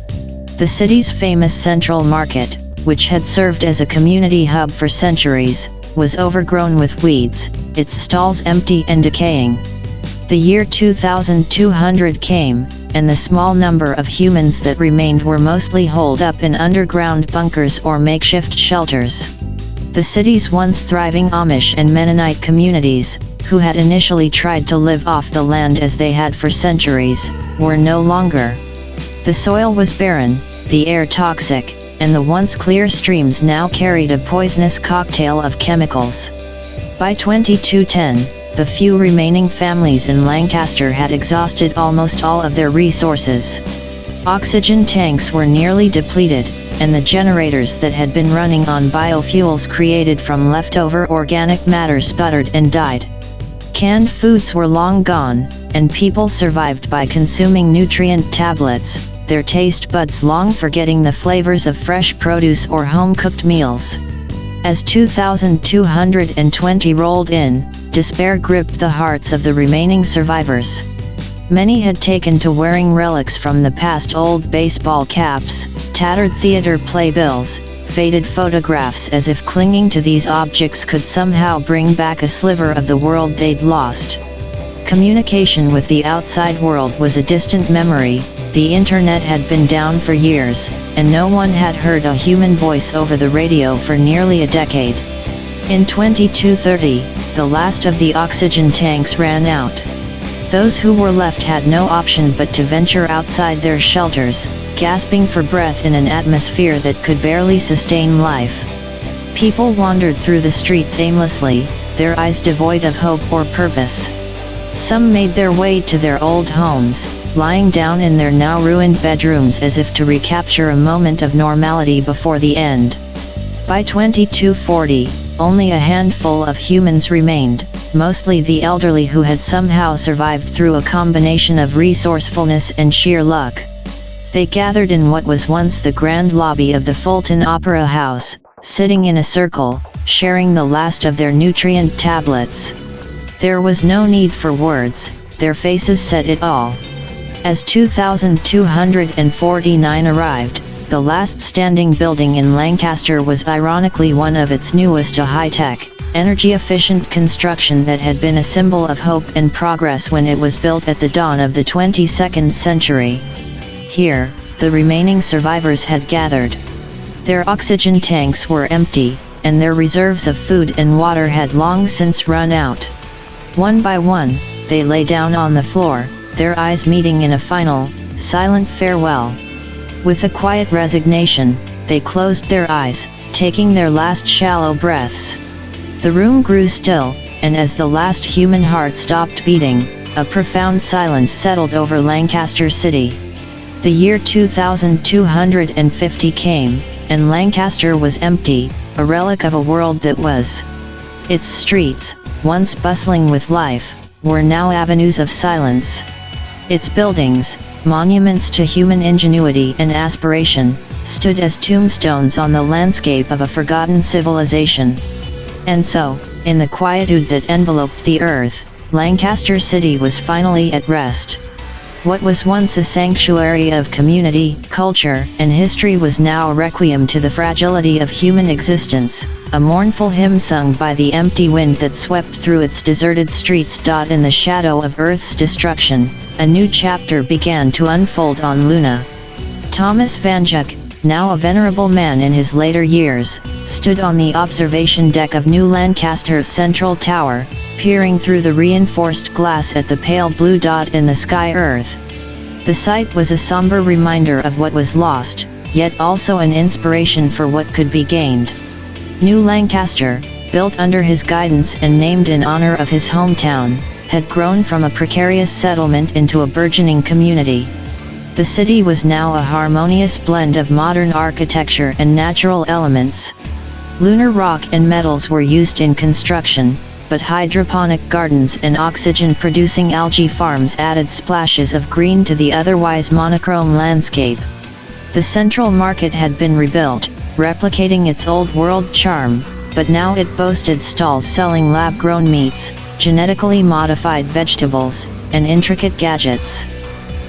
The city's famous Central Market, which had served as a community hub for centuries, was overgrown with weeds, its stalls empty and decaying. The year 2200 came, and the small number of humans that remained were mostly holed up in underground bunkers or makeshift shelters. The city's once thriving Amish and Mennonite communities, who had initially tried to live off the land as they had for centuries, were no longer. The soil was barren, the air toxic, and the once clear streams now carried a poisonous cocktail of chemicals. By 2210, the few remaining families in Lancaster had exhausted almost all of their resources. Oxygen tanks were nearly depleted, and the generators that had been running on biofuels created from leftover organic matter sputtered and died. Canned foods were long gone, and people survived by consuming nutrient tablets, their taste buds long forgetting the flavors of fresh produce or home-cooked meals. As 2220 rolled in, despair gripped the hearts of the remaining survivors. Many had taken to wearing relics from the past: old baseball caps, tattered theater playbills, faded photographs, as if clinging to these objects could somehow bring back a sliver of the world they'd lost. Communication with the outside world was a distant memory, the internet had been down for years, and no one had heard a human voice over the radio for nearly a decade. In 2230, the last of the oxygen tanks ran out. Those who were left had no option but to venture outside their shelters, gasping for breath in an atmosphere that could barely sustain life. People wandered through the streets aimlessly, their eyes devoid of hope or purpose. Some made their way to their old homes, lying down in their now ruined bedrooms as if to recapture a moment of normality before the end. By 2240, only a handful of humans remained, mostly the elderly who had somehow survived through a combination of resourcefulness and sheer luck. They gathered in what was once the grand lobby of the Fulton Opera House, sitting in a circle, sharing the last of their nutrient tablets. There was no need for words, their faces said it all. As 2249 arrived, the last standing building in Lancaster was ironically one of its newest, a high-tech, energy-efficient construction that had been a symbol of hope and progress when it was built at the dawn of the 22nd century. Here, the remaining survivors had gathered. Their oxygen tanks were empty, and their reserves of food and water had long since run out. One by one, they lay down on the floor, their eyes meeting in a final, silent farewell. With a quiet resignation, they closed their eyes, taking their last shallow breaths. The room grew still, and as the last human heart stopped beating, a profound silence settled over Lancaster City. The year 2250 came, and Lancaster was empty, a relic of a world that was. Its streets, once bustling with life, were now avenues of silence. Its buildings, monuments to human ingenuity and aspiration, stood as tombstones on the landscape of a forgotten civilization. And so, in the quietude that enveloped the earth, Lancaster City was finally at rest. What was once a sanctuary of community, culture, and history was now a requiem to the fragility of human existence, a mournful hymn sung by the empty wind that swept through its deserted streets. In the shadow of Earth's destruction, a new chapter began to unfold on Luna. Thomas Vanjuk, now a venerable man in his later years, stood on the observation deck of New Lancaster's central tower, peering through the reinforced glass at the pale blue dot in the sky Earth. The sight was a somber reminder of what was lost, yet also an inspiration for what could be gained. New Lancaster, built under his guidance and named in honor of his hometown, had grown from a precarious settlement into a burgeoning community. The city was now a harmonious blend of modern architecture and natural elements. Lunar rock and metals were used in construction, but hydroponic gardens and oxygen-producing algae farms added splashes of green to the otherwise monochrome landscape. The central market had been rebuilt, replicating its old-world charm, but now it boasted stalls selling lab-grown meats, genetically modified vegetables, and intricate gadgets.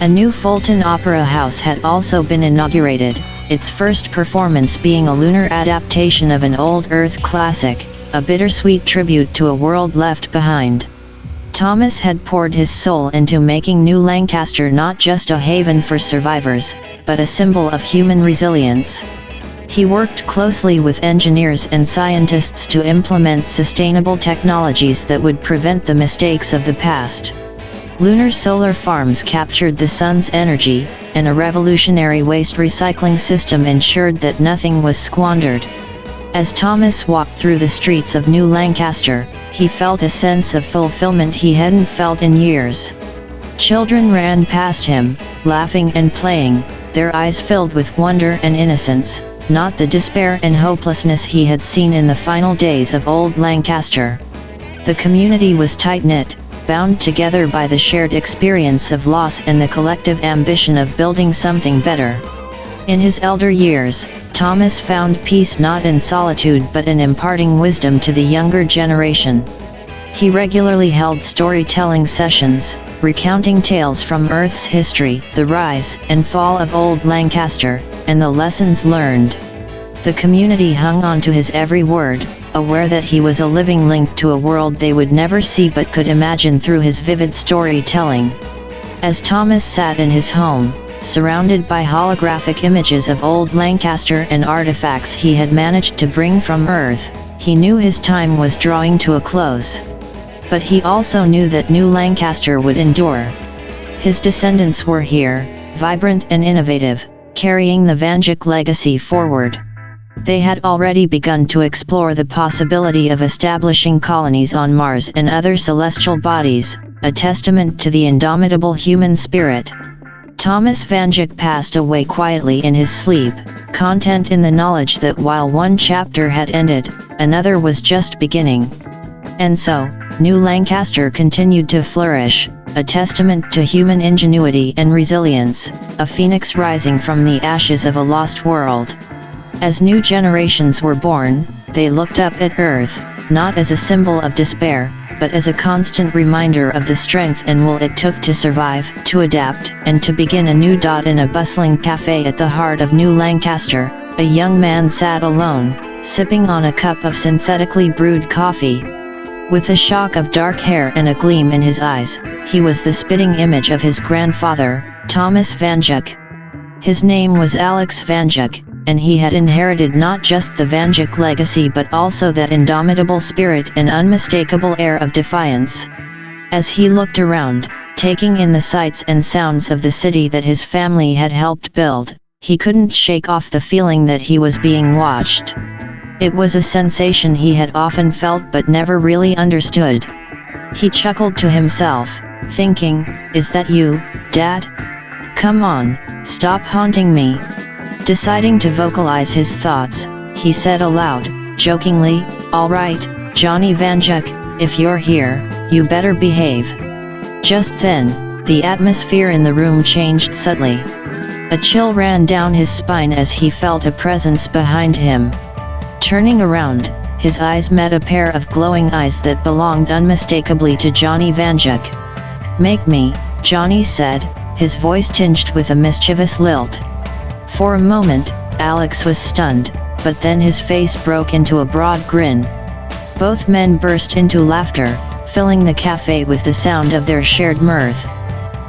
A new Fulton Opera House had also been inaugurated, its first performance being a lunar adaptation of an old Earth classic, a bittersweet tribute to a world left behind. Thomas had poured his soul into making New Lancaster not just a haven for survivors, but a symbol of human resilience. He worked closely with engineers and scientists to implement sustainable technologies that would prevent the mistakes of the past. Lunar solar farms captured the sun's energy, and a revolutionary waste recycling system ensured that nothing was squandered. As Thomas walked through the streets of New Lancaster, he felt a sense of fulfillment he hadn't felt in years. Children ran past him, laughing and playing, their eyes filled with wonder and innocence, not the despair and hopelessness he had seen in the final days of old Lancaster. The community was tight-knit, bound together by the shared experience of loss and the collective ambition of building something better. In his elder years, Thomas found peace not in solitude but in imparting wisdom to the younger generation. He regularly held storytelling sessions, recounting tales from Earth's history, the rise and fall of old Lancaster, and the lessons learned. The community hung on to his every word, aware that he was a living link to a world they would never see but could imagine through his vivid storytelling. As Thomas sat in his home, surrounded by holographic images of old Lancaster and artifacts he had managed to bring from Earth, he knew his time was drawing to a close. But he also knew that New Lancaster would endure. His descendants were here, vibrant and innovative, carrying the Vanjuk legacy forward. They had already begun to explore the possibility of establishing colonies on Mars and other celestial bodies, a testament to the indomitable human spirit. Thomas Vandyck passed away quietly in his sleep, content in the knowledge that while one chapter had ended, another was just beginning. And so, New Lancaster continued to flourish, a testament to human ingenuity and resilience, a phoenix rising from the ashes of a lost world. As new generations were born, they looked up at Earth, not as a symbol of despair, but as a constant reminder of the strength and will it took to survive, to adapt, and to begin a new. In a bustling cafe at the heart of New Lancaster, a young man sat alone, sipping on a cup of synthetically brewed coffee. With a shock of dark hair and a gleam in his eyes, he was the spitting image of his grandfather, Thomas Vandyck. His name was Alex Vandyck, and he had inherited not just the Vandyck legacy but also that indomitable spirit and unmistakable air of defiance. As he looked around, taking in the sights and sounds of the city that his family had helped build, he couldn't shake off the feeling that he was being watched. It was a sensation he had often felt but never really understood. He chuckled to himself, thinking, "Is that you, Dad? Come on, stop haunting me." Deciding to vocalize his thoughts, he said aloud, jokingly, "All right, Johnny Vandyck, if you're here, you better behave." Just then, the atmosphere in the room changed subtly. A chill ran down his spine as he felt a presence behind him. Turning around, his eyes met a pair of glowing eyes that belonged unmistakably to Johnny Vandyck. "Make me," Johnny said, his voice tinged with a mischievous lilt. For a moment, Alex was stunned, but then his face broke into a broad grin. Both men burst into laughter, filling the cafe with the sound of their shared mirth.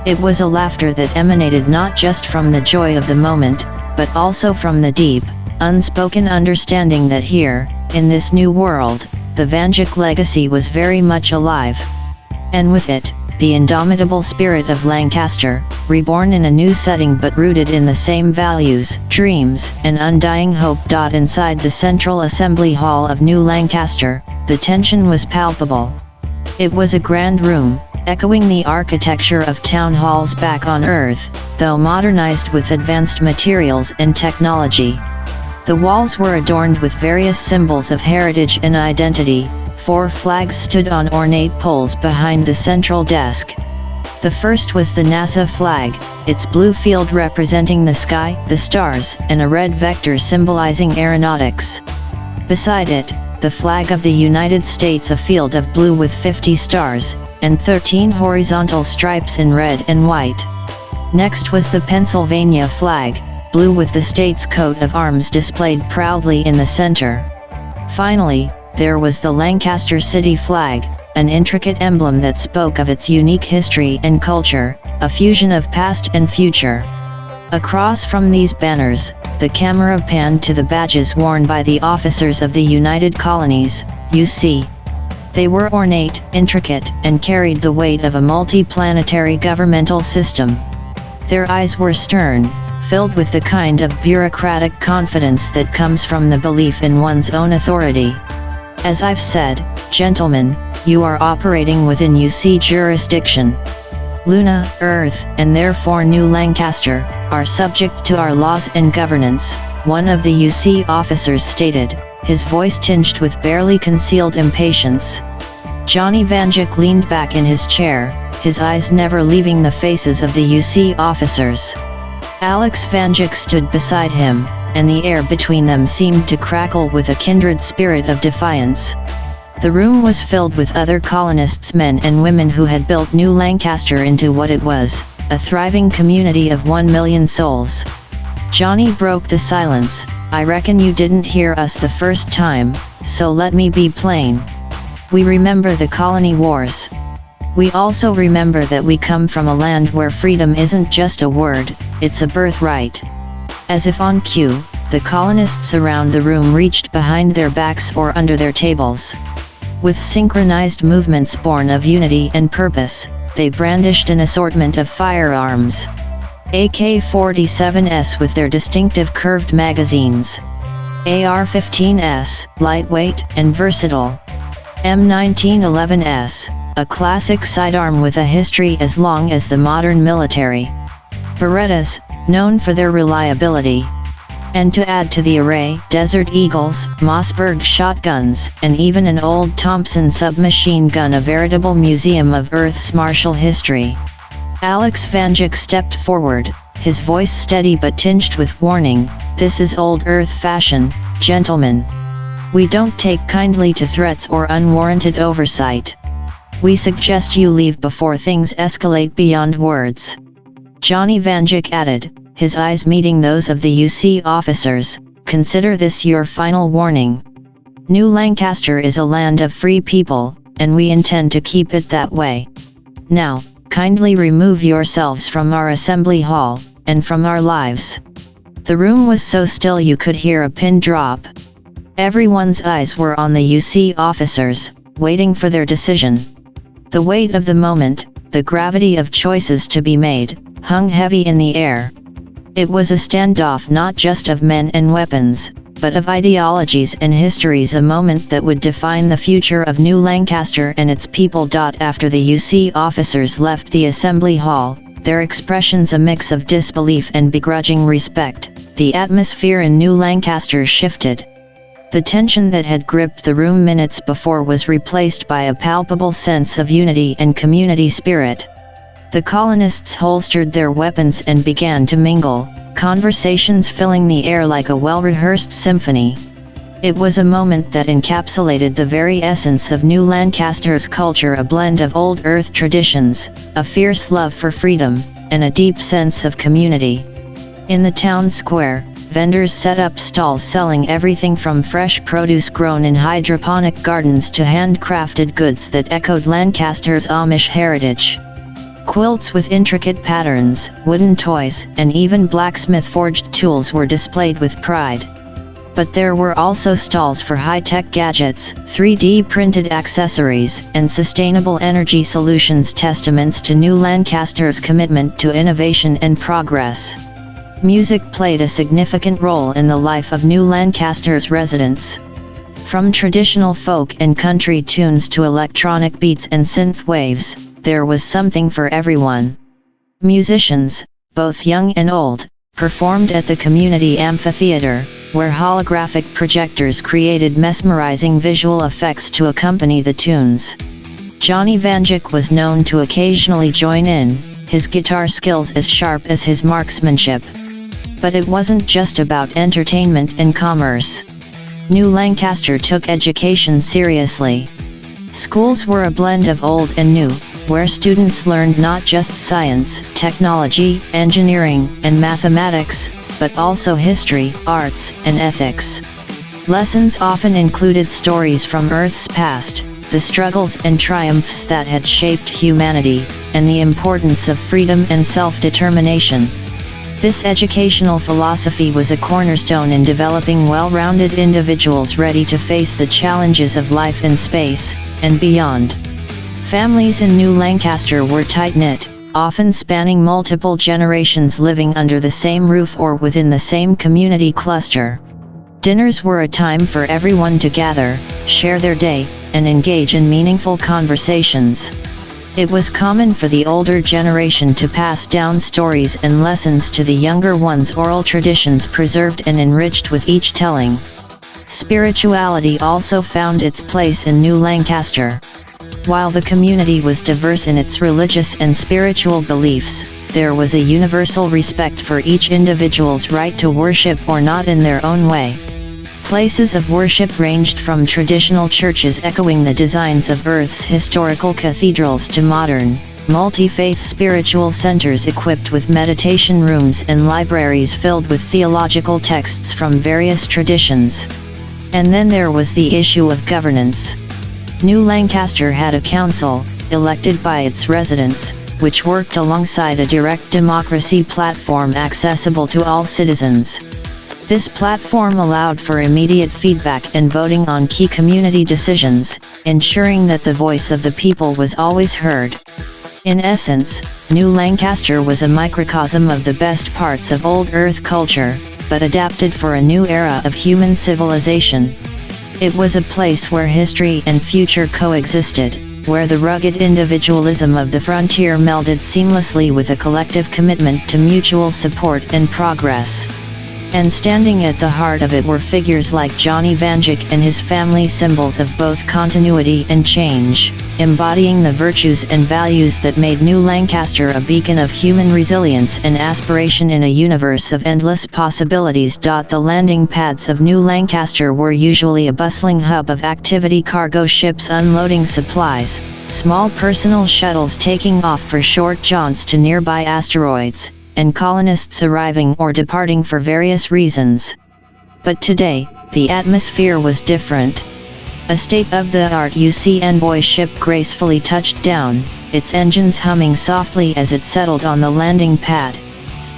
It was a laughter that emanated not just from the joy of the moment, but also from the deep, unspoken understanding that here, in this new world, the Vandyck legacy was very much alive. And with it, the indomitable spirit of Lancaster, reborn in a new setting but rooted in the same values, dreams, and undying hope. Inside the Central Assembly Hall of New Lancaster, the tension was palpable. It was a grand room, echoing the architecture of town halls back on Earth, though modernized with advanced materials and technology. The walls were adorned with various symbols of heritage and identity. 4 flags stood on ornate poles behind the central desk. The first was the NASA flag, its blue field representing the sky, the stars, and a red vector symbolizing aeronautics. Beside it, the flag of the United States, a field of blue with 50 stars, and 13 horizontal stripes in red and white. Next was the Pennsylvania flag, blue with the state's coat of arms displayed proudly in the center. Finally, there was the Lancaster City flag, an intricate emblem that spoke of its unique history and culture, a fusion of past and future. Across from these banners, the camera panned to the badges worn by the officers of the United Colonies, UC. They were ornate, intricate, and carried the weight of a multi-planetary governmental system. Their eyes were stern, filled with the kind of bureaucratic confidence that comes from the belief in one's own authority. As I've said, gentlemen, you are operating within UC jurisdiction. Luna, Earth, and therefore New Lancaster, are subject to our laws and governance, one of the UC officers stated, his voice tinged with barely concealed impatience. Johnny Vandyck leaned back in his chair, his eyes never leaving the faces of the UC officers. Alex Vandyck stood beside him, and the air between them seemed to crackle with a kindred spirit of defiance. The room was filled with other colonists, men and women who had built New Lancaster into what it was, a thriving community of 1 million souls. Johnny broke the silence. "I reckon you didn't hear us the first time, so let me be plain. We remember the colony wars. We also remember that we come from a land where freedom isn't just a word, it's a birthright." As if on cue, the colonists around the room reached behind their backs or under their tables. With synchronized movements born of unity and purpose, they brandished an assortment of firearms. AK-47s with their distinctive curved magazines. AR-15s, lightweight and versatile. M1911s, a classic sidearm with a history as long as the modern military. Berettas, known for their reliability. And to add to the array, Desert Eagles, Mossberg shotguns, and even an old Thompson submachine gun, a veritable museum of Earth's martial history. Alex Vanjic stepped forward, his voice steady but tinged with warning. "This is old Earth fashion, gentlemen. We don't take kindly to threats or unwarranted oversight. We suggest you leave before things escalate beyond words." Johnny Vanjic added, his eyes meeting those of the UC officers, "Consider this your final warning. New Lancaster is a land of free people, and we intend to keep it that way. Now, kindly remove yourselves from our assembly hall, and from our lives." The room was so still you could hear a pin drop. Everyone's eyes were on the UC officers, waiting for their decision. The weight of the moment, the gravity of choices to be made, hung heavy in the air. It was a standoff not just of men and weapons, but of ideologies and histories, a moment that would define the future of New Lancaster and its people. After the UC officers left the assembly hall, their expressions a mix of disbelief and begrudging respect, the atmosphere in New Lancaster shifted. The tension that had gripped the room minutes before was replaced by a palpable sense of unity and community spirit. The colonists holstered their weapons and began to mingle, conversations filling the air like a well-rehearsed symphony. It was a moment that encapsulated the very essence of New Lancaster's culture, a blend of old Earth traditions, a fierce love for freedom, and a deep sense of community. In the town square, vendors set up stalls selling everything from fresh produce grown in hydroponic gardens to handcrafted goods that echoed Lancaster's Amish heritage. Quilts with intricate patterns, wooden toys, and even blacksmith-forged tools were displayed with pride. But there were also stalls for high-tech gadgets, 3D printed accessories, and sustainable energy solutions, testaments to New Lancaster's commitment to innovation and progress. Music played a significant role in the life of New Lancaster's residents. From traditional folk and country tunes to electronic beats and synth waves, there was something for everyone. Musicians, both young and old, performed at the community amphitheater, where holographic projectors created mesmerizing visual effects to accompany the tunes. Johnny Vanjic was known to occasionally join in, his guitar skills as sharp as his marksmanship. But it wasn't just about entertainment and commerce. New Lancaster took education seriously. Schools were a blend of old and new, where students learned not just science, technology, engineering, and mathematics, but also history, arts, and ethics. Lessons often included stories from Earth's past, the struggles and triumphs that had shaped humanity, and the importance of freedom and self-determination. This educational philosophy was a cornerstone in developing well-rounded individuals ready to face the challenges of life in space, and beyond. Families in New Lancaster were tight-knit, often spanning multiple generations, living under the same roof or within the same community cluster. Dinners were a time for everyone to gather, share their day, and engage in meaningful conversations. It was common for the older generation to pass down stories and lessons to the younger ones, oral traditions preserved and enriched with each telling. Spirituality also found its place in New Lancaster. While the community was diverse in its religious and spiritual beliefs, there was a universal respect for each individual's right to worship or not in their own way. Places of worship ranged from traditional churches echoing the designs of Earth's historical cathedrals to modern, multi-faith spiritual centers equipped with meditation rooms and libraries filled with theological texts from various traditions. And then there was the issue of governance. New Lancaster had a council, elected by its residents, which worked alongside a direct democracy platform accessible to all citizens. This platform allowed for immediate feedback and voting on key community decisions, ensuring that the voice of the people was always heard. In essence, New Lancaster was a microcosm of the best parts of old Earth culture, but adapted for a new era of human civilization. It was a place where history and future coexisted. where the rugged individualism of the frontier melded seamlessly with a collective commitment to mutual support and progress. And standing at the heart of it were figures like Johnny Vanjik and his family, symbols of both continuity and change, embodying the virtues and values that made New Lancaster a beacon of human resilience and aspiration in a universe of endless possibilities. The landing pads of New Lancaster were usually a bustling hub of activity, cargo ships unloading supplies, small personal shuttles taking off for short jaunts to nearby asteroids, and colonists arriving or departing for various reasons. But today, the atmosphere was different. A state-of-the-art UC Envoy ship gracefully touched down, its engines humming softly as it settled on the landing pad.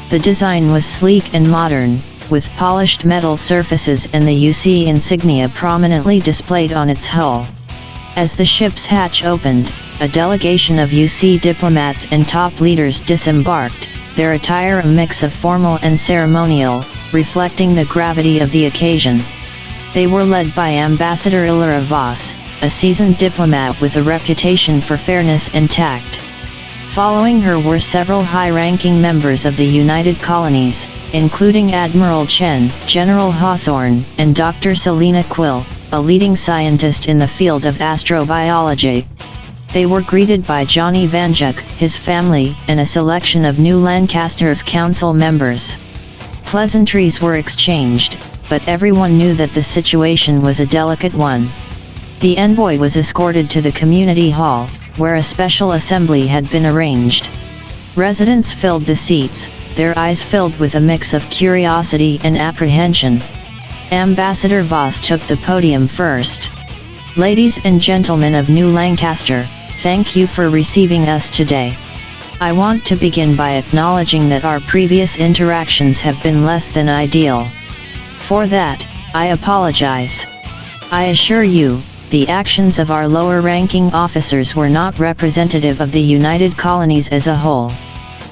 The design was sleek and modern, with polished metal surfaces and the UC insignia prominently displayed on its hull. As the ship's hatch opened, a delegation of UC diplomats and top leaders disembarked, their attire a mix of formal and ceremonial, reflecting the gravity of the occasion. They were led by Ambassador Ilora Voss, a seasoned diplomat with a reputation for fairness and tact. Following her were several high-ranking members of the United Colonies, including Admiral Chen, General Hawthorne, and Dr. Selina Quill, a leading scientist in the field of astrobiology. They were greeted by Johnny Vanjik, his family, and a selection of New Lancaster's council members. Pleasantries were exchanged, but everyone knew that the situation was a delicate one. The envoy was escorted to the community hall, where a special assembly had been arranged. Residents filled the seats, their eyes filled with a mix of curiosity and apprehension. Ambassador Voss took the podium first. "Ladies and gentlemen of New Lancaster, thank you for receiving us today. I want to begin by acknowledging that our previous interactions have been less than ideal. For that, I apologize. I assure you, the actions of our lower-ranking officers were not representative of the United Colonies as a whole."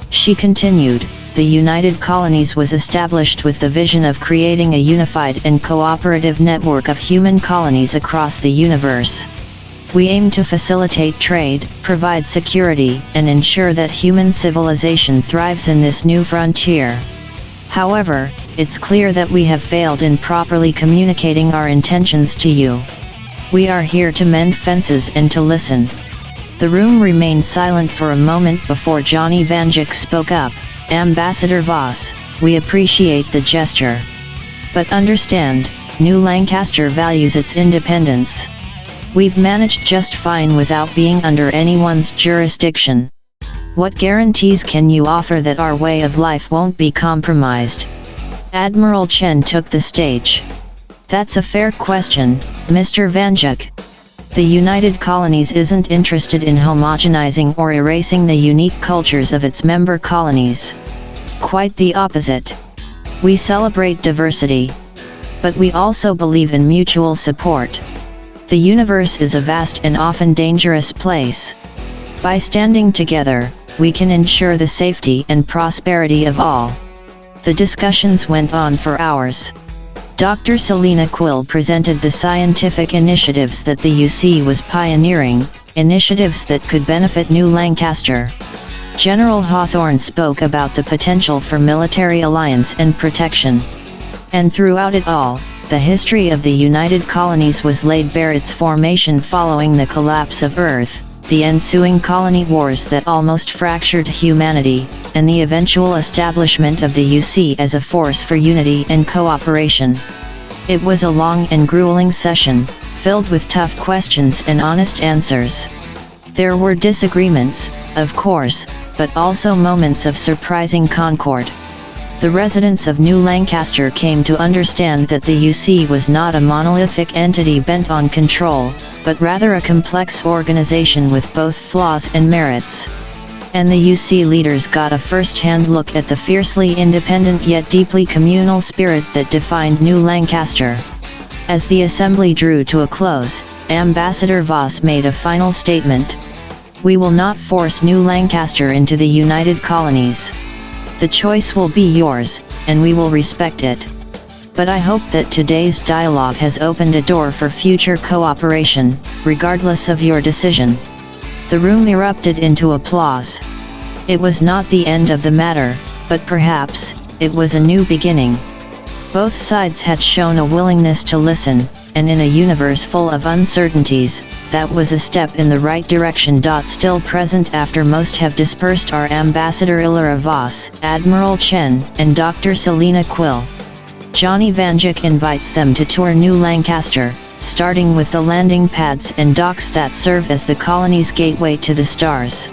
She continued, "The United Colonies was established with the vision of creating a unified and cooperative network of human colonies across the universe. We aim to facilitate trade, provide security, and ensure that human civilization thrives in this new frontier. However, it's clear that we have failed in properly communicating our intentions to you. We are here to mend fences and to listen." The room remained silent for a moment before Johnny Vanjik spoke up. "Ambassador Voss, we appreciate the gesture. But understand, New Lancaster values its independence. We've managed just fine without being under anyone's jurisdiction. What guarantees can you offer that our way of life won't be compromised?" Admiral Chen took the stage. "That's a fair question, Mr. Vanjik. The United Colonies isn't interested in homogenizing or erasing the unique cultures of its member colonies. Quite the opposite. We celebrate diversity. But we also believe in mutual support. The universe is a vast and often dangerous place. By standing together, we can ensure the safety and prosperity of all." The discussions went on for hours. Dr. Selina Quill presented the scientific initiatives that the UC was pioneering, initiatives that could benefit New Lancaster. General Hawthorne spoke about the potential for military alliance and protection. And throughout it all, the history of the United Colonies was laid bare, its formation following the collapse of Earth, the ensuing colony wars that almost fractured humanity, and the eventual establishment of the UC as a force for unity and cooperation. It was a long and grueling session, filled with tough questions and honest answers. There were disagreements, of course, but also moments of surprising concord. The residents of New Lancaster came to understand that the UC was not a monolithic entity bent on control, but rather a complex organization with both flaws and merits. And the UC leaders got a first-hand look at the fiercely independent yet deeply communal spirit that defined New Lancaster. As the assembly drew to a close, Ambassador Voss made a final statement. "We will not force New Lancaster into the United Colonies. The choice will be yours, and we will respect it. But I hope that today's dialogue has opened a door for future cooperation, regardless of your decision." The room erupted into applause. It was not the end of the matter, but perhaps, it was a new beginning. Both sides had shown a willingness to listen, and in a universe full of uncertainties, that was a step in the right direction. Still present after most have dispersed are Ambassador Illara Voss, Admiral Chen, and Dr. Selina Quill. Johnny Vanjik invites them to tour New Lancaster, starting with the landing pads and docks that serve as the colony's gateway to the stars.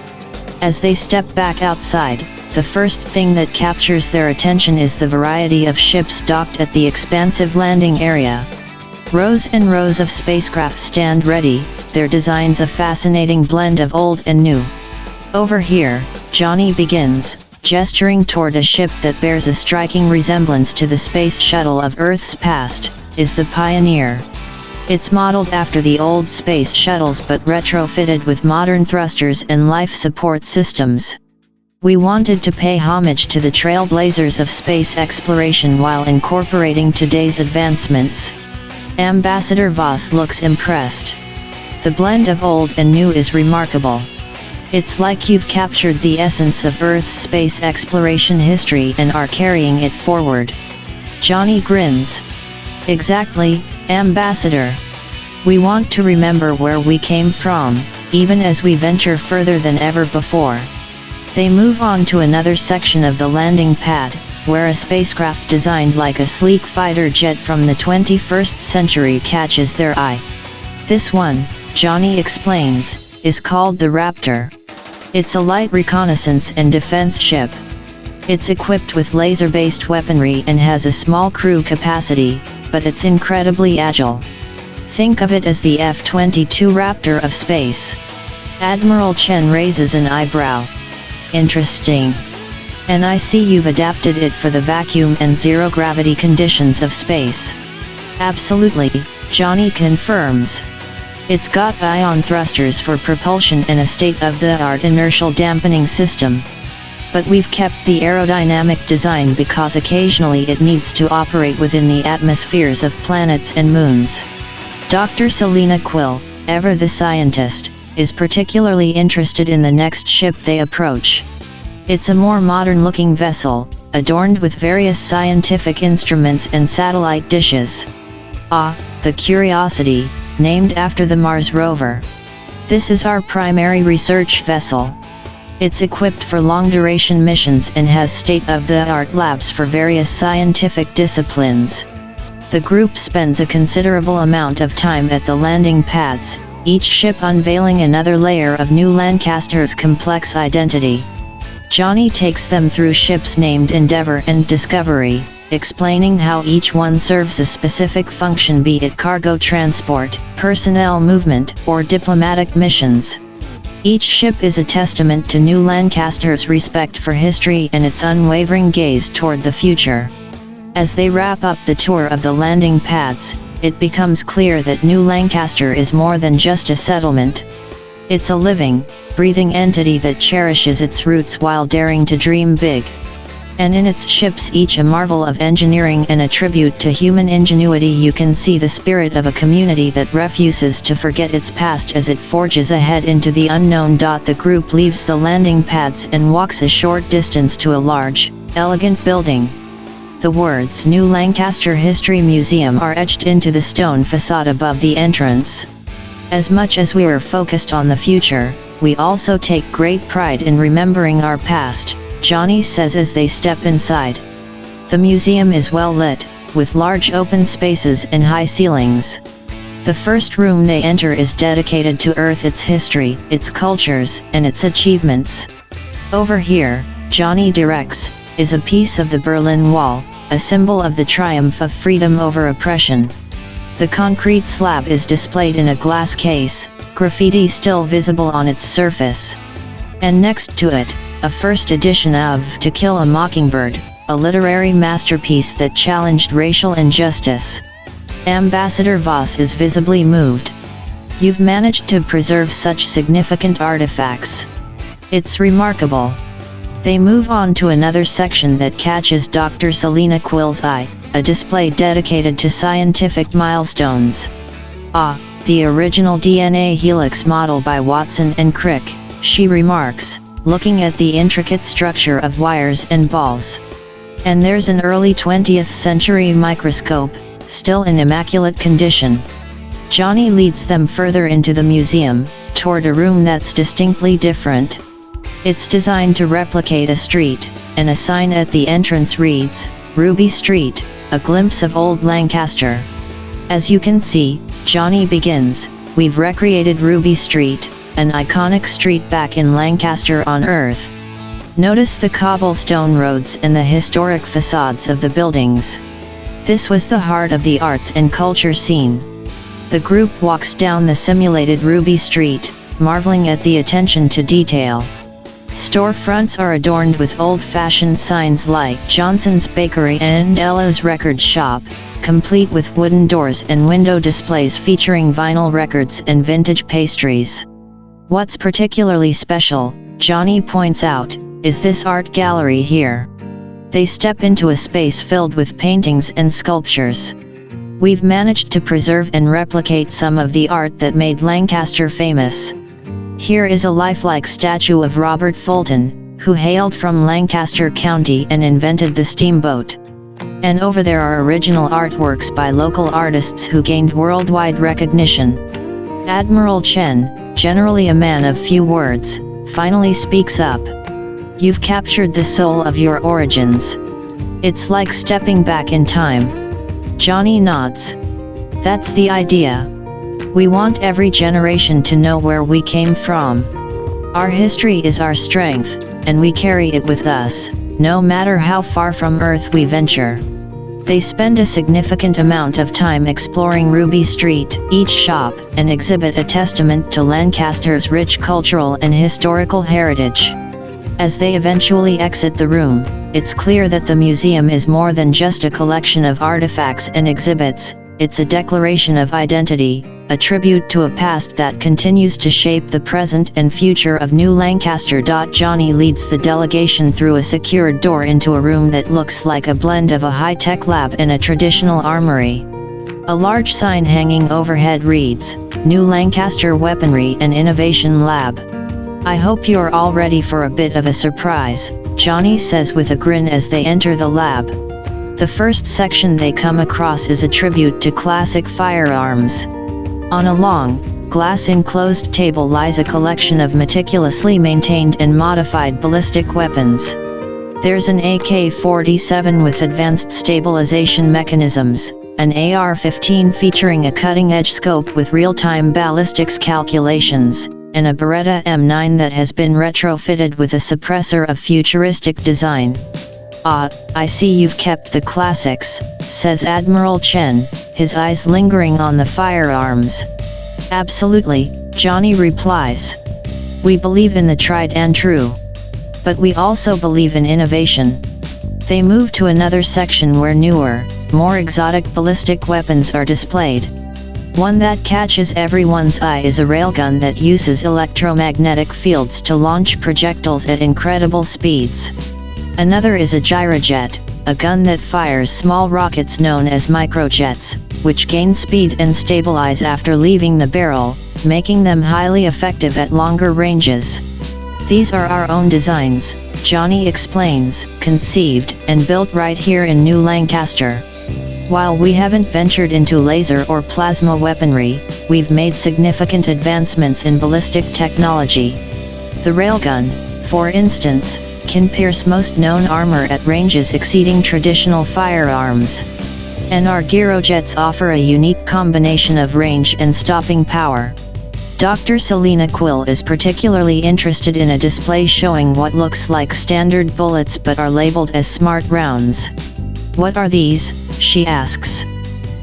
As they step back outside, the first thing that captures their attention is the variety of ships docked at the expansive landing area. Rows and rows of spacecraft stand ready, their designs a fascinating blend of old and new. Over here, Johnny begins, gesturing toward a ship that bears a striking resemblance to the space shuttle of Earth's past, is the Pioneer. It's modeled after the old space shuttles but retrofitted with modern thrusters and life support systems. We wanted to pay homage to the trailblazers of space exploration while incorporating today's advancements. Ambassador Voss looks impressed. The blend of old and new is remarkable. It's like you've captured the essence of Earth's space exploration history and are carrying it forward. Johnny grins. Exactly, Ambassador. We want to remember where we came from, even as we venture further than ever before. They move on to another section of the landing pad, where a spacecraft designed like a sleek fighter jet from the 21st century catches their eye. This one, Johnny explains, is called the Raptor. It's a light reconnaissance and defense ship. It's equipped with laser-based weaponry and has a small crew capacity, but it's incredibly agile. Think of it as the F-22 Raptor of space. Admiral Chen raises an eyebrow. Interesting. And I see you've adapted it for the vacuum and zero-gravity conditions of space. Absolutely, Johnny confirms. It's got ion thrusters for propulsion and a state-of-the-art inertial dampening system. But we've kept the aerodynamic design because occasionally it needs to operate within the atmospheres of planets and moons. Dr. Selina Quill, ever the scientist, is particularly interested in the next ship they approach. It's a more modern-looking vessel, adorned with various scientific instruments and satellite dishes. Ah, the Curiosity, named after the Mars rover. This is our primary research vessel. It's equipped for long-duration missions and has state-of-the-art labs for various scientific disciplines. The group spends a considerable amount of time at the landing pads, each ship unveiling another layer of New Lancaster's complex identity. Johnny takes them through ships named Endeavour and Discovery, explaining how each one serves a specific function, be it cargo transport, personnel movement, or diplomatic missions. Each ship is a testament to New Lancaster's respect for history and its unwavering gaze toward the future. As they wrap up the tour of the landing pads, it becomes clear that New Lancaster is more than just a settlement. It's a living, breathing entity that cherishes its roots while daring to dream big. And in its ships, each a marvel of engineering and a tribute to human ingenuity, you can see the spirit of a community that refuses to forget its past as it forges ahead into the unknown. The group leaves the landing pads and walks a short distance to a large, elegant building. The words New Lancaster History Museum are etched into the stone facade above the entrance. As much as we are focused on the future, we also take great pride in remembering our past, Johnny says as they step inside. The museum is well lit, with large open spaces and high ceilings. The first room they enter is dedicated to Earth, its history, its cultures, and its achievements. Over here, Johnny directs, is a piece of the Berlin Wall, a symbol of the triumph of freedom over oppression. The concrete slab is displayed in a glass case, graffiti still visible on its surface. And next to it, a first edition of To Kill a Mockingbird, a literary masterpiece that challenged racial injustice. Ambassador Voss is visibly moved. You've managed to preserve such significant artifacts. It's remarkable. They move on to another section that catches Dr. Selina Quill's eye, a display dedicated to scientific milestones. Ah, the original DNA helix model by Watson and Crick, she remarks, looking at the intricate structure of wires and balls. And there's an early 20th century microscope, still in immaculate condition. Johnny leads them further into the museum, toward a room that's distinctly different. It's designed to replicate a street, and a sign at the entrance reads, Ruby Street, a glimpse of old Lancaster. As you can see, Johnny begins, we've recreated Ruby Street, an iconic street back in Lancaster on Earth. Notice the cobblestone roads and the historic facades of the buildings. This was the heart of the arts and culture scene. The group walks down the simulated Ruby Street, marveling at the attention to detail. Storefronts are adorned with old-fashioned signs like Johnson's Bakery and Ella's Record Shop, complete with wooden doors and window displays featuring vinyl records and vintage pastries. What's particularly special, Johnny points out, is this art gallery here. They step into a space filled with paintings and sculptures. We've managed to preserve and replicate some of the art that made Lancaster famous. Here is a lifelike statue of Robert Fulton, who hailed from Lancaster County and invented the steamboat. And over there are original artworks by local artists who gained worldwide recognition. Admiral Chen, generally a man of few words, finally speaks up. You've captured the soul of your origins. It's like stepping back in time. Johnny nods. That's the idea. We want every generation to know where we came from. Our history is our strength, and we carry it with us, no matter how far from Earth we venture. They spend a significant amount of time exploring Ruby Street, each shop and exhibit a testament to Lancaster's rich cultural and historical heritage. As they eventually exit the room, it's clear that the museum is more than just a collection of artifacts and exhibits, it's a declaration of identity, a tribute to a past that continues to shape the present and future of New Lancaster. Johnny leads the delegation through a secured door into a room that looks like a blend of a high-tech lab and a traditional armory. A large sign hanging overhead reads, New Lancaster Weaponry and Innovation Lab. I hope you're all ready for a bit of a surprise, Johnny says with a grin as they enter the lab. The first section they come across is a tribute to classic firearms. On a long, glass-enclosed table lies a collection of meticulously maintained and modified ballistic weapons. There's an AK-47 with advanced stabilization mechanisms, an AR-15 featuring a cutting-edge scope with real-time ballistics calculations, and a Beretta M9 that has been retrofitted with a suppressor of futuristic design. Ah, I see you've kept the classics, says Admiral Chen, his eyes lingering on the firearms. Absolutely, Johnny replies. We believe in the tried and true. But we also believe in innovation. They move to another section where newer, more exotic ballistic weapons are displayed. One that catches everyone's eye is a railgun that uses electromagnetic fields to launch projectiles at incredible speeds. Another is a gyrojet, a gun that fires small rockets known as microjets, which gain speed and stabilize after leaving the barrel, making them highly effective at longer ranges. These are our own designs, Johnny explains, conceived and built right here in New Lancaster. While we haven't ventured into laser or plasma weaponry, we've made significant advancements in ballistic technology. The railgun, for instance, can pierce most known armor at ranges exceeding traditional firearms. And our gyrojets offer a unique combination of range and stopping power. Dr. Selena Quill is particularly interested in a display showing what looks like standard bullets but are labeled as smart rounds. What are these? She asks.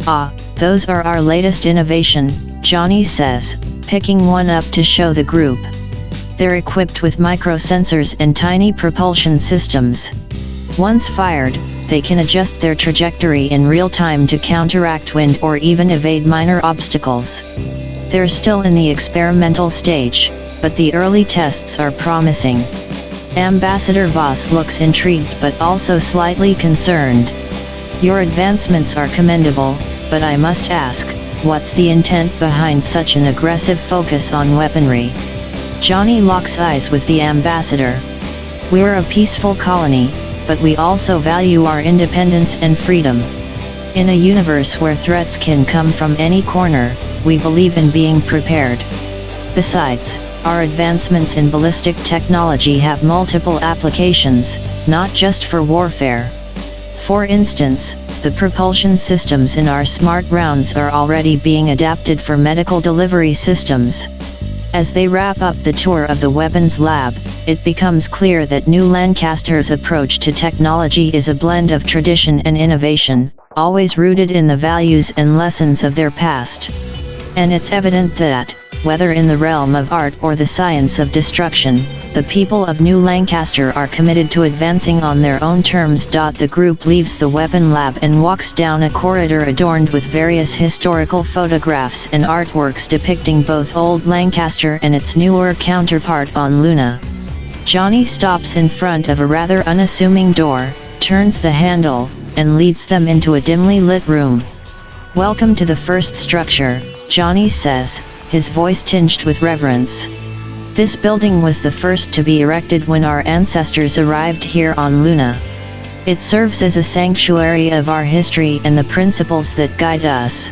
Ah, those are our latest innovation, Johnny says, picking one up to show the group. They're equipped with microsensors and tiny propulsion systems. Once fired, they can adjust their trajectory in real time to counteract wind or even evade minor obstacles. They're still in the experimental stage, but the early tests are promising. Ambassador Voss looks intrigued but also slightly concerned. Your advancements are commendable, but I must ask, What's the intent behind such an aggressive focus on weaponry? Johnny locks eyes with the ambassador. We're a peaceful colony, but we also value our independence and freedom. In a universe where threats can come from any corner, we believe in being prepared. Besides, our advancements in ballistic technology have multiple applications, not just for warfare. For instance, the propulsion systems in our smart rounds are already being adapted for medical delivery systems. As they wrap up the tour of the weapons lab, it becomes clear that New Lancaster's approach to technology is a blend of tradition and innovation, always rooted in the values and lessons of their past. And it's evident that, whether in the realm of art or the science of destruction, the people of New Lancaster are committed to advancing on their own terms. The group leaves the weapon lab and walks down a corridor adorned with various historical photographs and artworks depicting both Old Lancaster and its newer counterpart on Luna. Johnny stops in front of a rather unassuming door, turns the handle, and leads them into a dimly lit room. "Welcome to the first structure," Johnny says, his voice tinged with reverence. "This building was the first to be erected when our ancestors arrived here on Luna. It serves as a sanctuary of our history and the principles that guide us."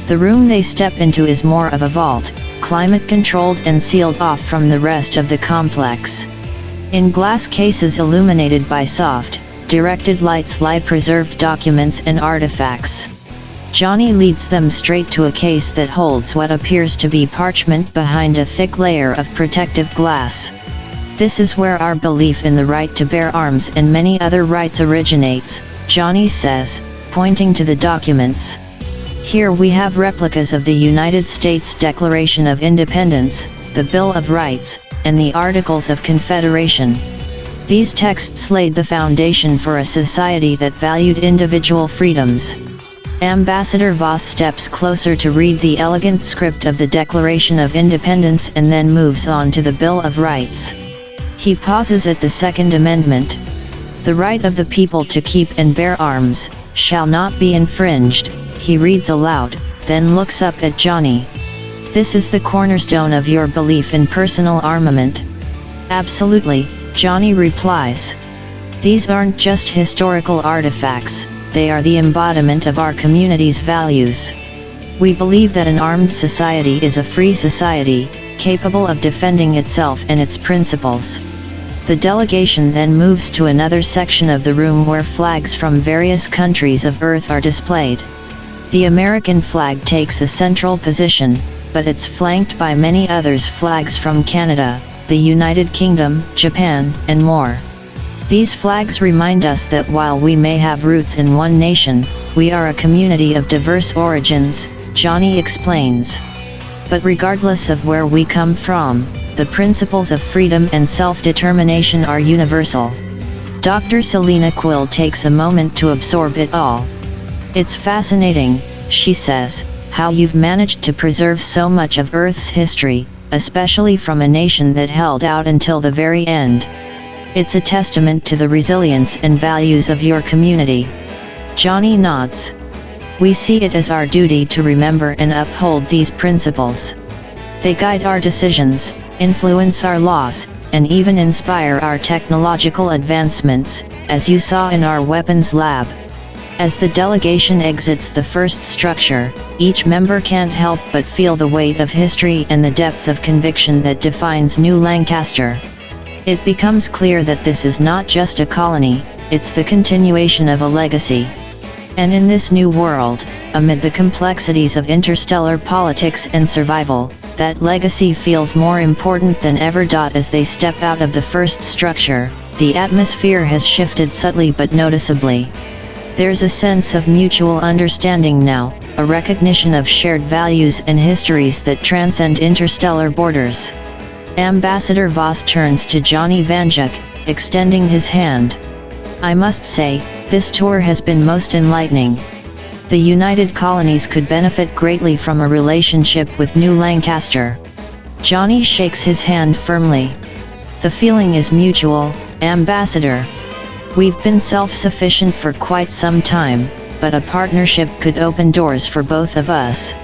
The room they step into is more of a vault, climate-controlled and sealed off from the rest of the complex. In glass cases illuminated by soft, directed lights lie preserved documents and artifacts. Johnny leads them straight to a case that holds what appears to be parchment behind a thick layer of protective glass. "This is where our belief in the right to bear arms and many other rights originates," Johnny says, pointing to the documents. "Here we have replicas of the United States Declaration of Independence, the Bill of Rights, and the Articles of Confederation. These texts laid the foundation for a society that valued individual freedoms." Ambassador Voss steps closer to read the elegant script of the Declaration of Independence and then moves on to the Bill of Rights. He pauses at the Second Amendment. "The right of the people to keep and bear arms, shall not be infringed," he reads aloud, then looks up at Johnny. "This is the cornerstone of your belief in personal armament?" "Absolutely," Johnny replies. "These aren't just historical artifacts, they are the embodiment of our community's values. We believe that an armed society is a free society, capable of defending itself and its principles." The delegation then moves to another section of the room where flags from various countries of Earth are displayed. The American flag takes a central position, but it's flanked by many others: flags from Canada, the United Kingdom, Japan, and more. These flags remind us that while we may have roots in one nation, we are a community of diverse origins, Johnny explains. "But regardless of where we come from, the principles of freedom and self-determination are universal." Dr. Selena Quill takes a moment to absorb it all. "It's fascinating," she says, "how you've managed to preserve so much of Earth's history, especially from a nation that held out until the very end. It's a testament to the resilience and values of your community." Johnny nods. "We see it as our duty to remember and uphold these principles. They guide our decisions, influence our laws, and even inspire our technological advancements, as you saw in our weapons lab." As the delegation exits the first structure, each member can't help but feel the weight of history and the depth of conviction that defines New Lancaster. It becomes clear that this is not just a colony, it's the continuation of a legacy. And in this new world, amid the complexities of interstellar politics and survival, that legacy feels more important than ever. As they step out of the first structure, the atmosphere has shifted subtly but noticeably. There's a sense of mutual understanding now, a recognition of shared values and histories that transcend interstellar borders. Ambassador Voss turns to Johnny Vanjuk, extending his hand. "I must say, this tour has been most enlightening. The United Colonies could benefit greatly from a relationship with New Lancaster." Johnny shakes his hand firmly. "The feeling is mutual, Ambassador. We've been self-sufficient for quite some time, but a partnership could open doors for both of us."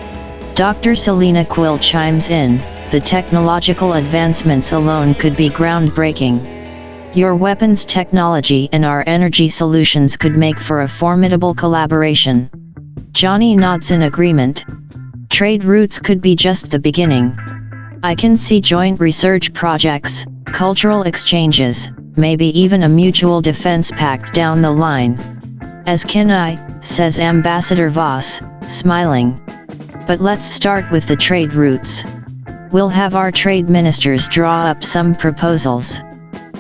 Dr. Selena Quill chimes in, the technological advancements alone could be groundbreaking. Your weapons technology and our energy solutions could make for a formidable collaboration. Johnny nods in agreement. Trade routes could be just the beginning. I can see joint research projects, cultural exchanges, maybe even a mutual defense pact down the line. As can I, says Ambassador Voss, smiling. But let's start with the trade routes. We'll have our trade ministers draw up some proposals.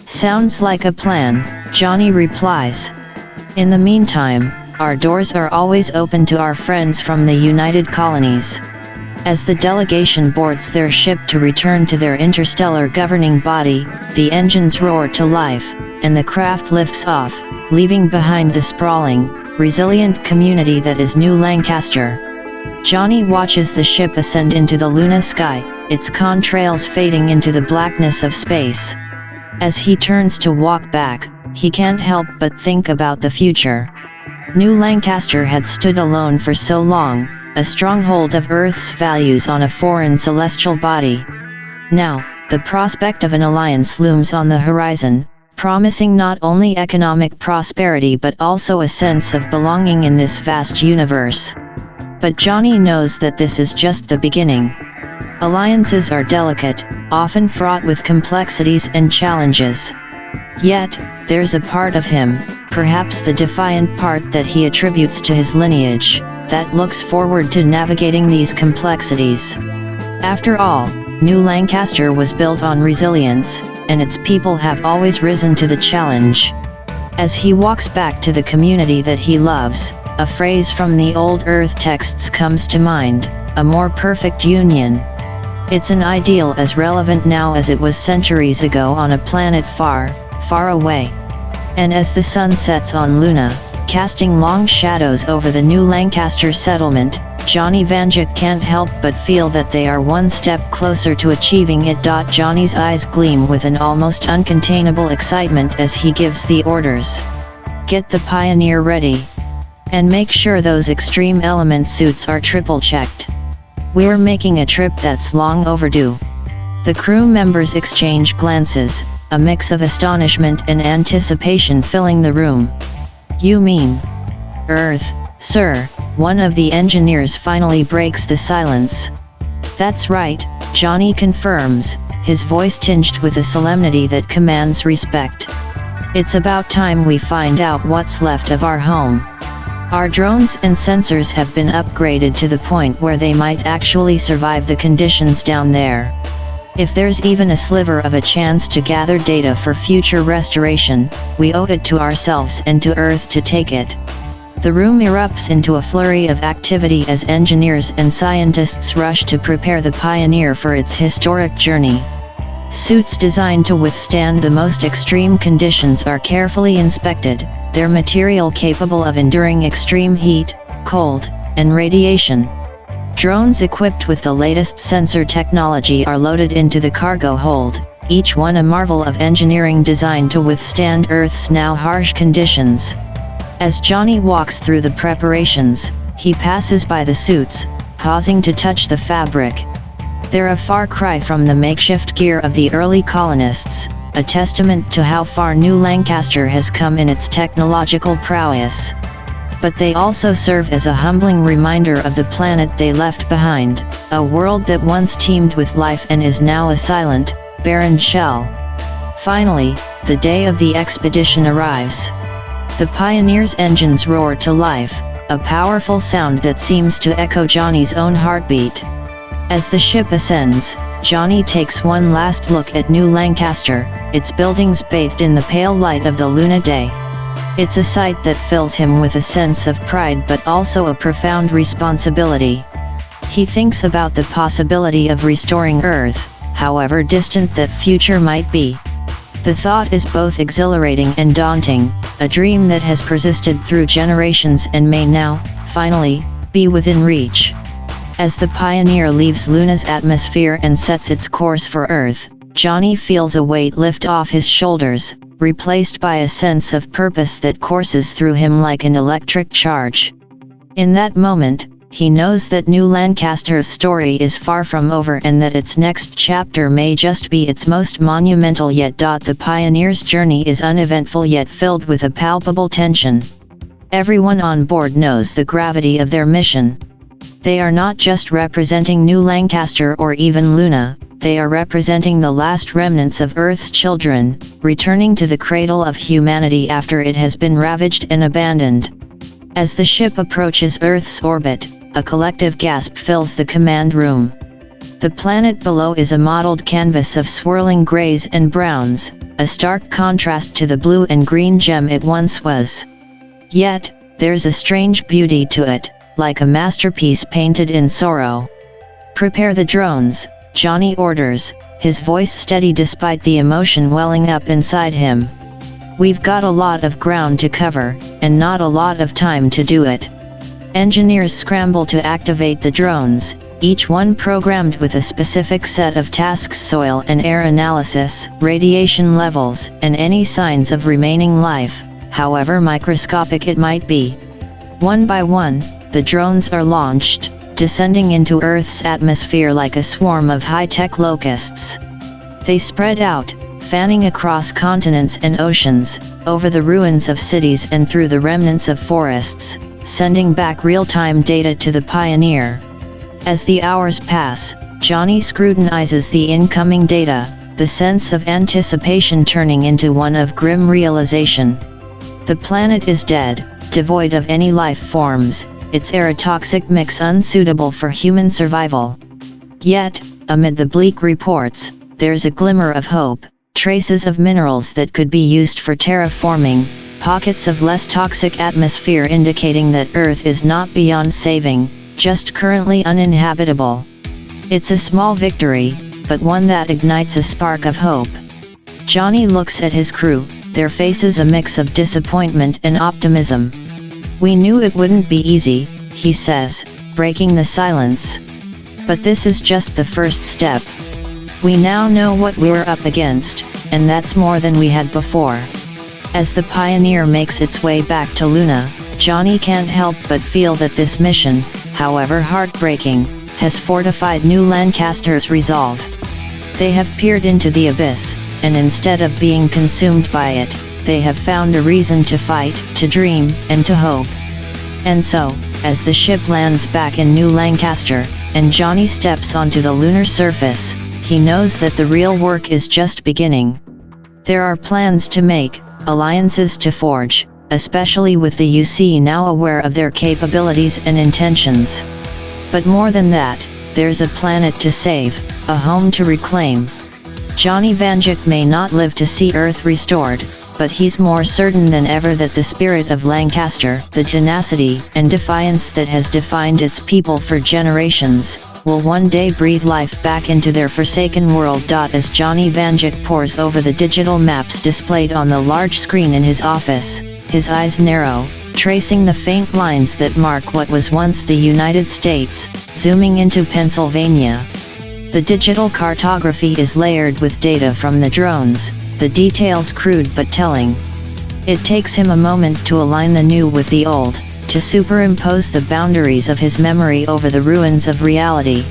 Sounds like a plan, Johnny replies. In the meantime, our doors are always open to our friends from the United Colonies. As the delegation boards their ship to return to their interstellar governing body, the engines roar to life, and the craft lifts off, leaving behind the sprawling, resilient community that is New Lancaster. Johnny watches the ship ascend into the Luna sky, its contrails fading into the blackness of space. As he turns to walk back, he can't help but think about the future. New Lancaster had stood alone for so long, a stronghold of Earth's values on a foreign celestial body. Now, the prospect of an alliance looms on the horizon, promising not only economic prosperity but also a sense of belonging in this vast universe. But Johnny knows that this is just the beginning. Alliances are delicate, often fraught with complexities and challenges. Yet, there's a part of him, perhaps the defiant part that he attributes to his lineage, that looks forward to navigating these complexities. After all, New Lancaster was built on resilience, and its people have always risen to the challenge. As he walks back to the community that he loves, a phrase from the old Earth texts comes to mind, a more perfect union. It's an ideal as relevant now as it was centuries ago on a planet far, far away. And as the sun sets on Luna, casting long shadows over the New Lancaster settlement, Johnny Vanjik can't help but feel that they are one step closer to achieving it. Johnny's eyes gleam with an almost uncontainable excitement as he gives the orders. Get the Pioneer ready. And make sure those extreme element suits are triple-checked. We're making a trip that's long overdue. The crew members exchange glances, a mix of astonishment and anticipation filling the room. You mean Earth, sir? One of the engineers finally breaks the silence. That's right, Johnny confirms, his voice tinged with a solemnity that commands respect. It's about time we find out what's left of our home. Our drones and sensors have been upgraded to the point where they might actually survive the conditions down there. If there's even a sliver of a chance to gather data for future restoration, we owe it to ourselves and to Earth to take it. The room erupts into a flurry of activity as engineers and scientists rush to prepare the Pioneer for its historic journey. Suits designed to withstand the most extreme conditions are carefully inspected, their material capable of enduring extreme heat, cold, and radiation. Drones equipped with the latest sensor technology are loaded into the cargo hold, each one a marvel of engineering designed to withstand Earth's now harsh conditions. As Johnny walks through the preparations, he passes by the suits, pausing to touch the fabric. They're a far cry from the makeshift gear of the early colonists, a testament to how far New Lancaster has come in its technological prowess. But they also serve as a humbling reminder of the planet they left behind, a world that once teemed with life and is now a silent, barren shell. Finally, the day of the expedition arrives. The Pioneer's engines roar to life, a powerful sound that seems to echo Johnny's own heartbeat. As the ship ascends, Johnny takes one last look at New Lancaster, its buildings bathed in the pale light of the Luna day. It's a sight that fills him with a sense of pride but also a profound responsibility. He thinks about the possibility of restoring Earth, however distant that future might be. The thought is both exhilarating and daunting, a dream that has persisted through generations and may now, finally, be within reach. As the Pioneer leaves Luna's atmosphere and sets its course for Earth, Johnny feels a weight lift off his shoulders, replaced by a sense of purpose that courses through him like an electric charge. In that moment, he knows that New Lancaster's story is far from over and that its next chapter may just be its most monumental yet. The pioneer's journey is uneventful yet filled with a palpable tension. Everyone on board knows the gravity of their mission. They are not just representing New Lancaster or even Luna, they are representing the last remnants of Earth's children, returning to the cradle of humanity after it has been ravaged and abandoned. As the ship approaches Earth's orbit, a collective gasp fills the command room. The planet below is a mottled canvas of swirling grays and browns, a stark contrast to the blue and green gem it once was. Yet, there's a strange beauty to it, like a masterpiece painted in sorrow. "Prepare the drones," Johnny orders, his voice steady despite the emotion welling up inside him. "We've got a lot of ground to cover, and not a lot of time to do it." Engineers scramble to activate the drones, each one programmed with a specific set of tasks: soil and air analysis, radiation levels, and any signs of remaining life, however microscopic it might be. One by one, the drones are launched, descending into Earth's atmosphere like a swarm of high-tech locusts. They spread out, fanning across continents and oceans, over the ruins of cities and through the remnants of forests, sending back real-time data to the Pioneer. As the hours pass, Johnny scrutinizes the incoming data, the sense of anticipation turning into one of grim realization. The planet is dead, devoid of any life forms, its air a toxic mix unsuitable for human survival. Yet, amid the bleak reports, there's a glimmer of hope, traces of minerals that could be used for terraforming, pockets of less toxic atmosphere indicating that Earth is not beyond saving, just currently uninhabitable. It's a small victory, but one that ignites a spark of hope. Johnny looks at his crew, their faces a mix of disappointment and optimism. "We knew it wouldn't be easy," he says, breaking the silence. "But this is just the first step. We now know what we're up against, and that's more than we had before." As the Pioneer makes its way back to Luna, Johnny can't help but feel that this mission, however heartbreaking, has fortified New Lancaster's resolve. They have peered into the abyss, and instead of being consumed by it, they have found a reason to fight, to dream, and to hope. And so, as the ship lands back in New Lancaster, and Johnny steps onto the lunar surface, he knows that the real work is just beginning. There are plans to make, alliances to forge, especially with the UC now aware of their capabilities and intentions. But more than that, there's a planet to save, a home to reclaim. Johnny Vanjik may not live to see Earth restored, but he's more certain than ever that the spirit of Lancaster, the tenacity and defiance that has defined its people for generations, will one day breathe life back into their forsaken world. As Johnny Vanjik pores over the digital maps displayed on the large screen in his office, his eyes narrow, tracing the faint lines that mark what was once the United States, zooming into Pennsylvania. The digital cartography is layered with data from the drones, the details crude but telling. It takes him a moment to align the new with the old, to superimpose the boundaries of his memory over the ruins of reality.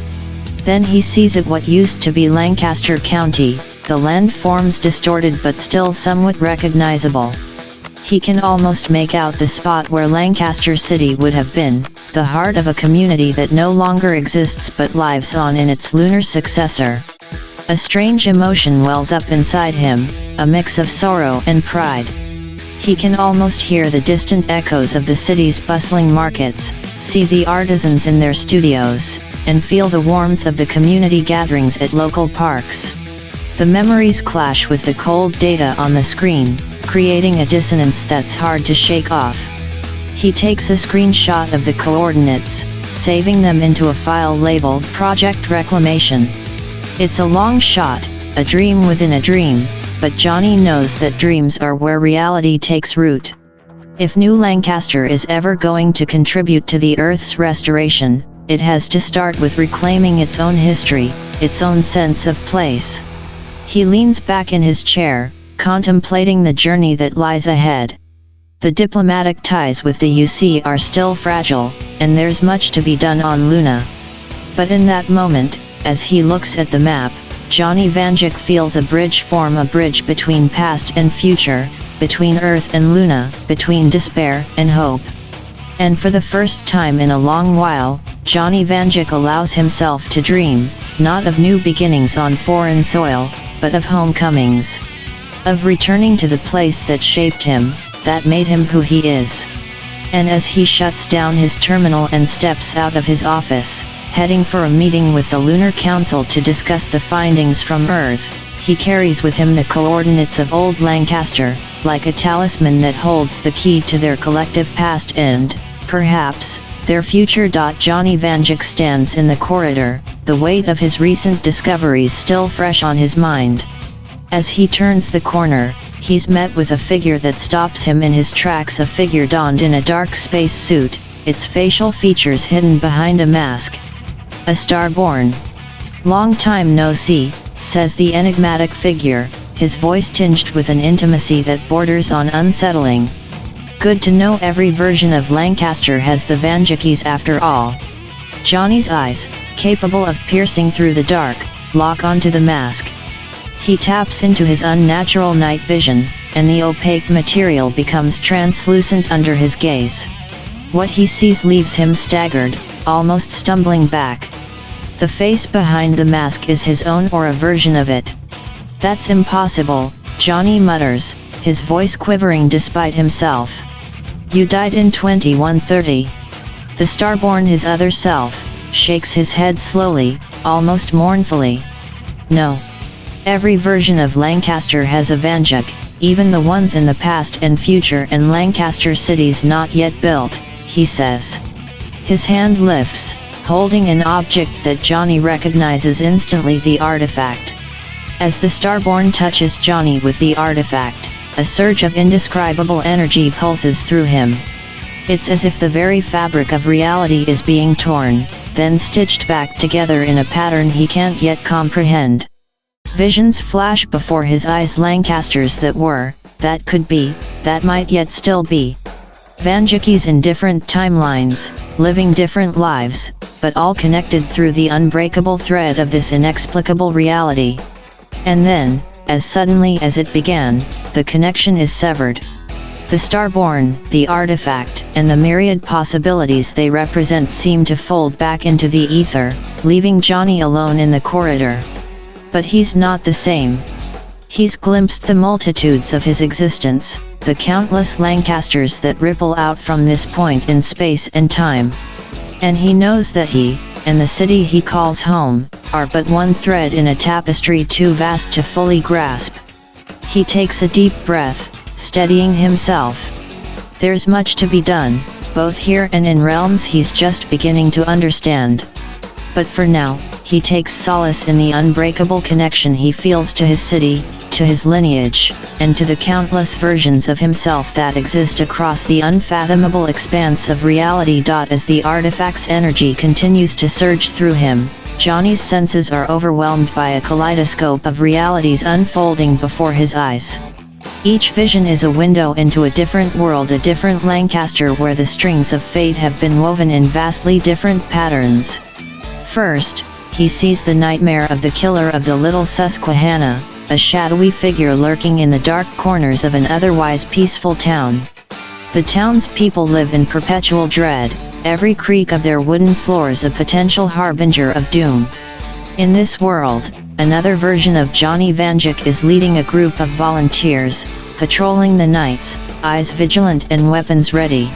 Then he sees it what used to be Lancaster County, the landforms distorted but still somewhat recognizable. He can almost make out the spot where Lancaster City would have been, the heart of a community that no longer exists but lives on in its lunar successor. A strange emotion wells up inside him, a mix of sorrow and pride. He can almost hear the distant echoes of the city's bustling markets, see the artisans in their studios, and feel the warmth of the community gatherings at local parks. The memories clash with the cold data on the screen, creating a dissonance that's hard to shake off. He takes a screenshot of the coordinates, saving them into a file labeled Project Reclamation. It's a long shot, a dream within a dream, but Johnny knows that dreams are where reality takes root. If New Lancaster is ever going to contribute to the Earth's restoration, it has to start with reclaiming its own history, its own sense of place. He leans back in his chair, contemplating the journey that lies ahead. The diplomatic ties with the UC are still fragile, and there's much to be done on Luna. But in that moment, as he looks at the map, Johnny Vanjik feels a bridge form, a bridge between past and future, between Earth and Luna, between despair and hope. And for the first time in a long while, Johnny Vanjik allows himself to dream, not of new beginnings on foreign soil, but of homecomings. Of returning to the place that shaped him, that made him who he is. And as he shuts down his terminal and steps out of his office, heading for a meeting with the Lunar Council to discuss the findings from Earth, he carries with him the coordinates of old Lancaster, like a talisman that holds the key to their collective past and, perhaps, their future. Johnny Vanjik stands in the corridor, the weight of his recent discoveries still fresh on his mind. As he turns the corner, he's met with a figure that stops him in his tracks, a figure donned in a dark space suit, its facial features hidden behind a mask. A starborn. "Long time no see," says the enigmatic figure, his voice tinged with an intimacy that borders on unsettling. "Good to know every version of Lancaster has the Vanjikis after all." Johnny's eyes, capable of piercing through the dark, lock onto the mask. He taps into his unnatural night vision, and the opaque material becomes translucent under his gaze. What he sees leaves him staggered, almost stumbling back. The face behind the mask is his own, or a version of it. "That's impossible," Johnny mutters, his voice quivering despite himself. "You died in 2130. The starborn, his other self, shakes his head slowly, almost mournfully. "No. Every version of Lancaster has a Vanjik, even the ones in the past and future, and Lancaster City's not yet built," he says. His hand lifts, holding an object that Johnny recognizes instantly, the artifact. As the starborn touches Johnny with the artifact, a surge of indescribable energy pulses through him. It's as if the very fabric of reality is being torn, then stitched back together in a pattern he can't yet comprehend. Visions flash before his eyes, Lancasters that were, that could be, that might yet still be. Vanjikis in different timelines, living different lives, but all connected through the unbreakable thread of this inexplicable reality. And then, as suddenly as it began, the connection is severed. The starborn, the artifact, and the myriad possibilities they represent seem to fold back into the ether, leaving Johnny alone in the corridor. But he's not the same. He's glimpsed the multitudes of his existence, the countless Lancasters that ripple out from this point in space and time. And he knows that he, and the city he calls home, are but one thread in a tapestry too vast to fully grasp. He takes a deep breath, steadying himself. There's much to be done, both here and in realms he's just beginning to understand. But for now, he takes solace in the unbreakable connection he feels to his city, to his lineage, and to the countless versions of himself that exist across the unfathomable expanse of reality. As the artifact's energy continues to surge through him, Johnny's senses are overwhelmed by a kaleidoscope of realities unfolding before his eyes. Each vision is a window into a different world, a different Lancaster where the strings of fate have been woven in vastly different patterns. First, he sees the nightmare of the killer of the Little Susquehanna, a shadowy figure lurking in the dark corners of an otherwise peaceful town. The town's people live in perpetual dread, every creak of their wooden floors a potential harbinger of doom. In this world, another version of Johnny Vanjik is leading a group of volunteers, patrolling the nights, eyes vigilant and weapons ready.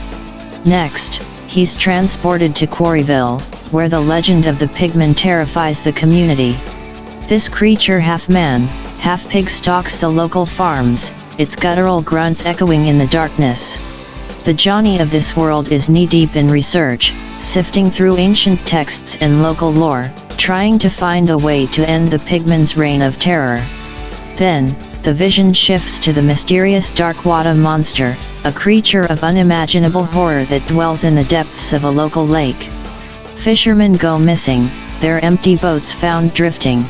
Next, he's transported to Quarryville, where the legend of the pigman terrifies the community. This creature, half man, half pig, stalks the local farms, its guttural grunts echoing in the darkness. The Johnny of this world is knee-deep in research, sifting through ancient texts and local lore, trying to find a way to end the pigman's reign of terror. Then, the vision shifts to the mysterious Darkwater monster, a creature of unimaginable horror that dwells in the depths of a local lake. Fishermen go missing, their empty boats found drifting.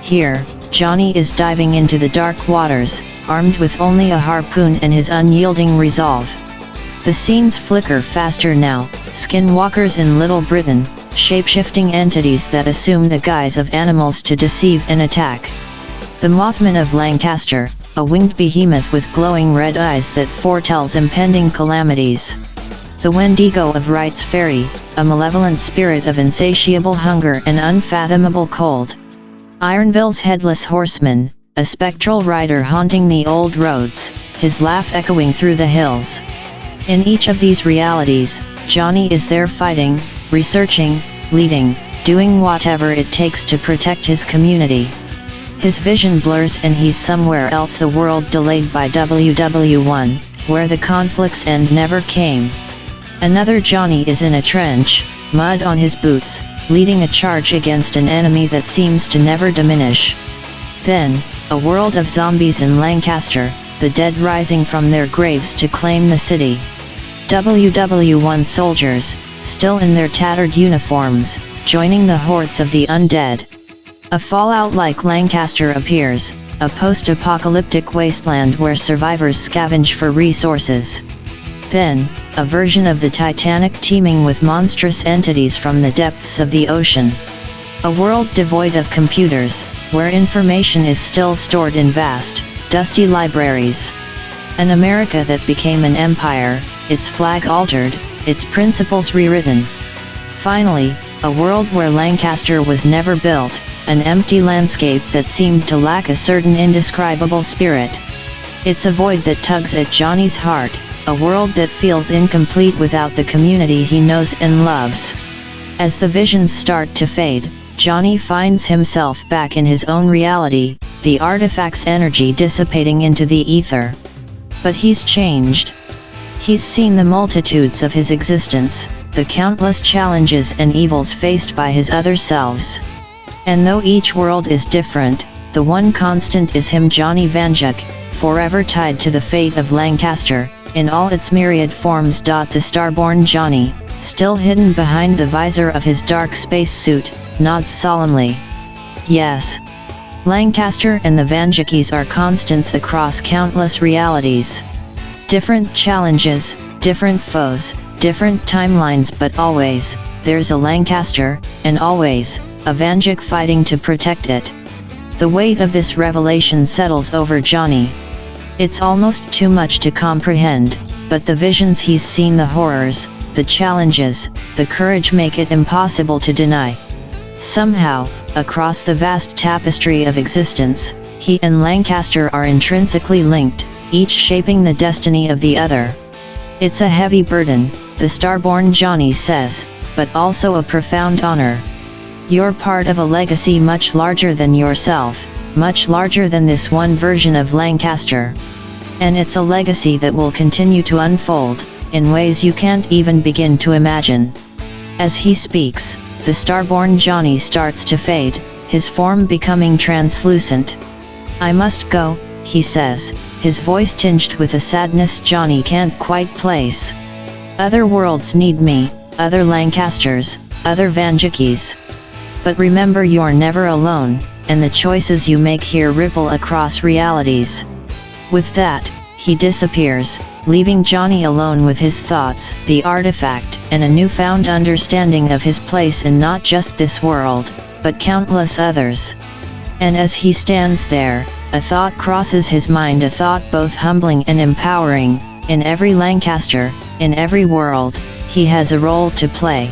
Here, Johnny is diving into the dark waters, armed with only a harpoon and his unyielding resolve. The scenes flicker faster now, skinwalkers in Little Britain, shape-shifting entities that assume the guise of animals to deceive and attack. The Mothman of Lancaster, a winged behemoth with glowing red eyes that foretells impending calamities. The Wendigo of Wright's Ferry, a malevolent spirit of insatiable hunger and unfathomable cold. Ironville's Headless Horseman, a spectral rider haunting the old roads, his laugh echoing through the hills. In each of these realities, Johnny is there fighting, researching, leading, doing whatever it takes to protect his community. His vision blurs and he's somewhere else, the world delayed by WW1, where the conflict's end never came. Another Johnny is in a trench, mud on his boots, leading a charge against an enemy that seems to never diminish. Then, a world of zombies in Lancaster, the dead rising from their graves to claim the city. WW1 soldiers, still in their tattered uniforms, joining the hordes of the undead. A fallout like Lancaster appears, a post-apocalyptic wasteland where survivors scavenge for resources. Then, a version of the Titanic teeming with monstrous entities from the depths of the ocean. A world devoid of computers, where information is still stored in vast, dusty libraries. An America that became an empire, its flag altered, its principles rewritten. Finally, a world where Lancaster was never built, an empty landscape that seemed to lack a certain indescribable spirit. It's a void that tugs at Johnny's heart, a world that feels incomplete without the community he knows and loves. As the visions start to fade, Johnny finds himself back in his own reality, the artifact's energy dissipating into the ether. But he's changed. He's seen the multitudes of his existence, the countless challenges and evils faced by his other selves. And though each world is different, the one constant is him, Johnny Vanjuk, forever tied to the fate of Lancaster, in all its myriad forms. The starborn Johnny, still hidden behind the visor of his dark space suit, nods solemnly. Yes. Lancaster and the Vanjukis are constants across countless realities. Different challenges, different foes, different timelines, but always, there's a Lancaster, and always, a Vanjuk fighting to protect it. The weight of this revelation settles over Johnny. It's almost too much to comprehend, but the visions he's seen, the horrors, the challenges, the courage make it impossible to deny. Somehow, across the vast tapestry of existence, he and Lancaster are intrinsically linked, each shaping the destiny of the other. It's a heavy burden, the starborn Johnny says, but also a profound honor. You're part of a legacy much larger than yourself, much larger than this one version of Lancaster. And it's a legacy that will continue to unfold, in ways you can't even begin to imagine. As he speaks, the starborn Johnny starts to fade, his form becoming translucent. I must go, he says, his voice tinged with a sadness Johnny can't quite place. Other worlds need me, other Lancasters, other Vanjukis. But remember, you're never alone, and the choices you make here ripple across realities. With that, he disappears, leaving Johnny alone with his thoughts, the artifact, and a newfound understanding of his place in not just this world, but countless others. And as he stands there, a thought crosses his mind, a thought both humbling and empowering. In every Lancaster, in every world, he has a role to play.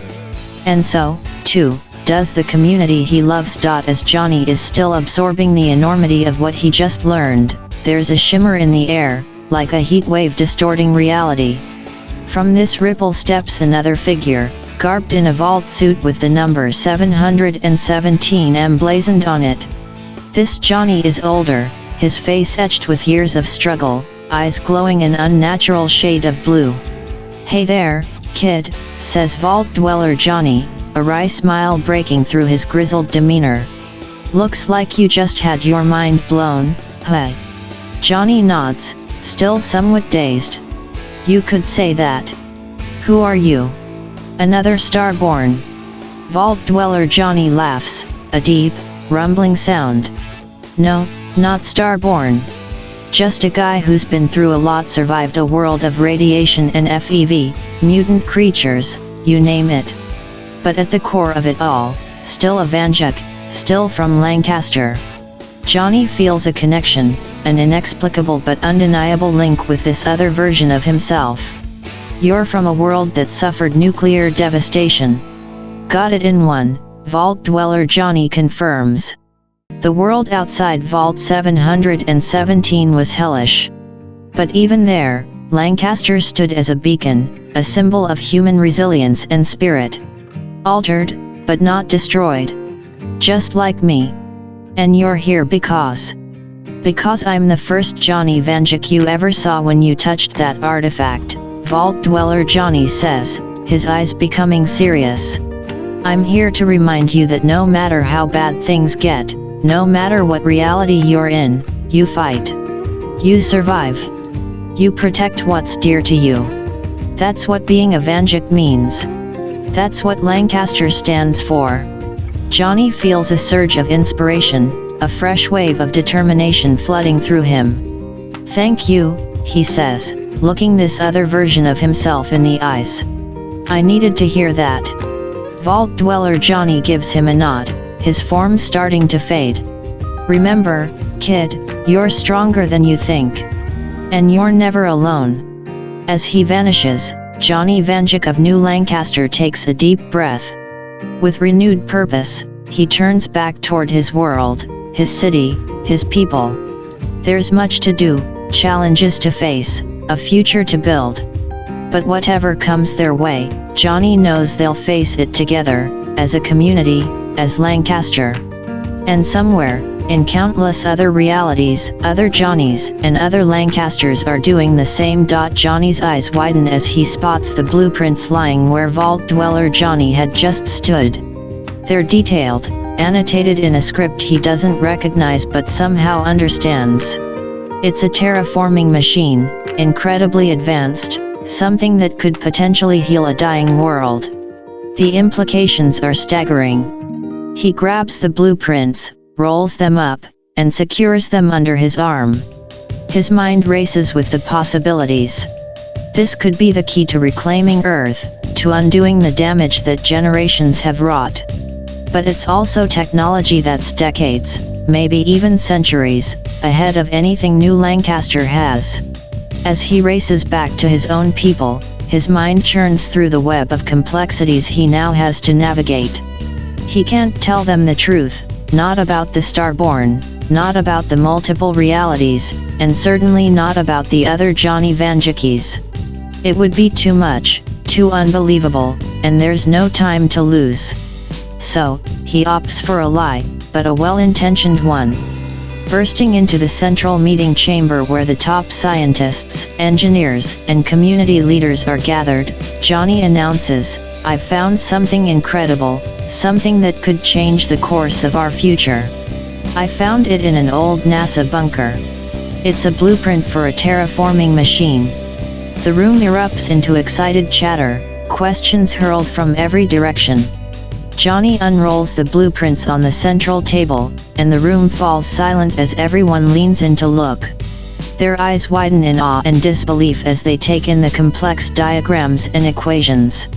And so, too, does the community he loves. As Johnny is still absorbing the enormity of what he just learned, there's a shimmer in the air, like a heat wave distorting reality. From this ripple steps another figure, garbed in a vault suit with the number 717 emblazoned on it. This Johnny is older, his face etched with years of struggle, eyes glowing an unnatural shade of blue. "Hey there, kid," says vault dweller Johnny, a wry smile breaking through his grizzled demeanor. "Looks like you just had your mind blown, huh?" Johnny nods, still somewhat dazed. "You could say that. Who are you?" "Another starborn." Vault dweller Johnny laughs, a deep, rumbling sound. "No, not starborn. Just a guy who's been through a lot, survived a world of radiation and FEV, mutant creatures, you name it. But at the core of it all, still a Vanjuk, still from Lancaster. Johnny feels a connection, an inexplicable but undeniable link with this other version of himself. You're from a world that suffered nuclear devastation. Got it in one, Vault Dweller Johnny confirms. The world outside Vault 717 was hellish. But even there, Lancaster stood as a beacon, a symbol of human resilience and spirit. Altered, but not destroyed. Just like me. And you're here because I'm the first Johnny Vanjuk you ever saw when you touched that artifact, Vault Dweller Johnny says, his eyes becoming serious. I'm here to remind you that no matter how bad things get, no matter what reality you're in, you fight. You survive. You protect what's dear to you. That's what being a Vanjuk means. That's what Lancaster stands for. Johnny feels a surge of inspiration, a fresh wave of determination flooding through him. Thank you, he says, looking this other version of himself in the eyes. I needed to hear that. Vault Dweller Johnny gives him a nod, his form starting to fade. Remember, kid, you're stronger than you think. And you're never alone. As he vanishes, Johnny Vanjuk of New Lancaster takes a deep breath. With renewed purpose, he turns back toward his world, his city, his people. There's much to do, challenges to face, a future to build. But whatever comes their way, Johnny knows they'll face it together, as a community, as Lancaster. And somewhere, in countless other realities, other Johnnies and other Lancasters are doing the same. Johnny's eyes widen as he spots the blueprints lying where Vault Dweller Johnny had just stood. They're detailed, annotated in a script he doesn't recognize but somehow understands. It's a terraforming machine, incredibly advanced, something that could potentially heal a dying world. The implications are staggering. He grabs the blueprints, rolls them up, and secures them under his arm. His mind races with the possibilities. This could be the key to reclaiming Earth, to undoing the damage that generations have wrought. But it's also technology that's decades, maybe even centuries, ahead of anything New Lancaster has. As he races back to his own people, his mind churns through the web of complexities he now has to navigate. He can't tell them the truth, not about the Starborn, not about the multiple realities, and certainly not about the other Johnny Vanjukis. It would be too much, too unbelievable, and there's no time to lose. So, he opts for a lie, but a well-intentioned one. Bursting into the central meeting chamber where the top scientists, engineers, and community leaders are gathered, Johnny announces, "I've found something incredible, something that could change the course of our future. I found it in an old NASA bunker. It's a blueprint for a terraforming machine." The room erupts into excited chatter, questions hurled from every direction. Johnny unrolls the blueprints on the central table, and the room falls silent as everyone leans in to look. Their eyes widen in awe and disbelief as they take in the complex diagrams and equations.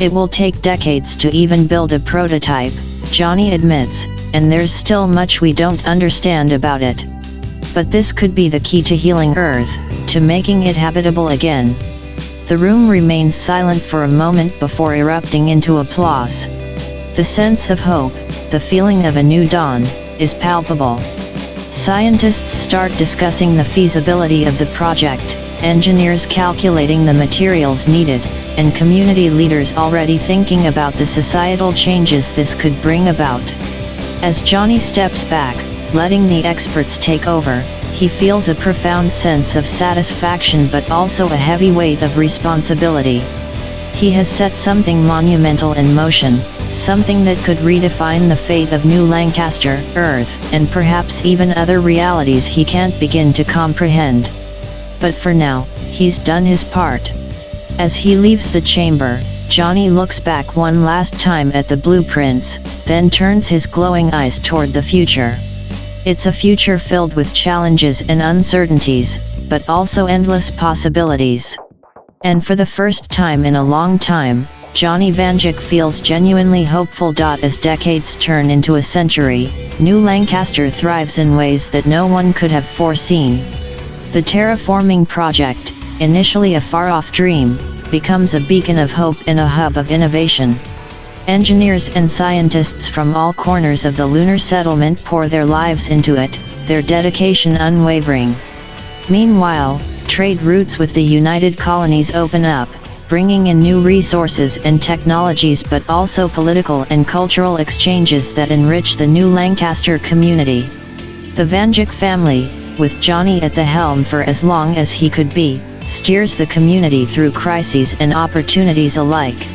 It will take decades to even build a prototype, Johnny admits, and there's still much we don't understand about it. But this could be the key to healing Earth, to making it habitable again. The room remains silent for a moment before erupting into applause. The sense of hope, the feeling of a new dawn, is palpable. Scientists start discussing the feasibility of the project, engineers calculating the materials needed, and community leaders already thinking about the societal changes this could bring about. As Johnny steps back, letting the experts take over, he feels a profound sense of satisfaction but also a heavy weight of responsibility. He has set something monumental in motion, something that could redefine the fate of New Lancaster, Earth, and perhaps even other realities he can't begin to comprehend. But for now, he's done his part. As he leaves the chamber, Johnny looks back one last time at the blueprints, then turns his glowing eyes toward the future. It's a future filled with challenges and uncertainties, but also endless possibilities. And for the first time in a long time, Johnny Vanjik feels genuinely hopeful. As decades turn into a century, New Lancaster thrives in ways that no one could have foreseen. The terraforming project, initially a far-off dream, becomes a beacon of hope and a hub of innovation. Engineers and scientists from all corners of the lunar settlement pour their lives into it, their dedication unwavering. Meanwhile, trade routes with the United Colonies open up, bringing in new resources and technologies, but also political and cultural exchanges that enrich the New Lancaster community. The Vanjik family, with Johnny at the helm for as long as he could be, steers the community through crises and opportunities alike.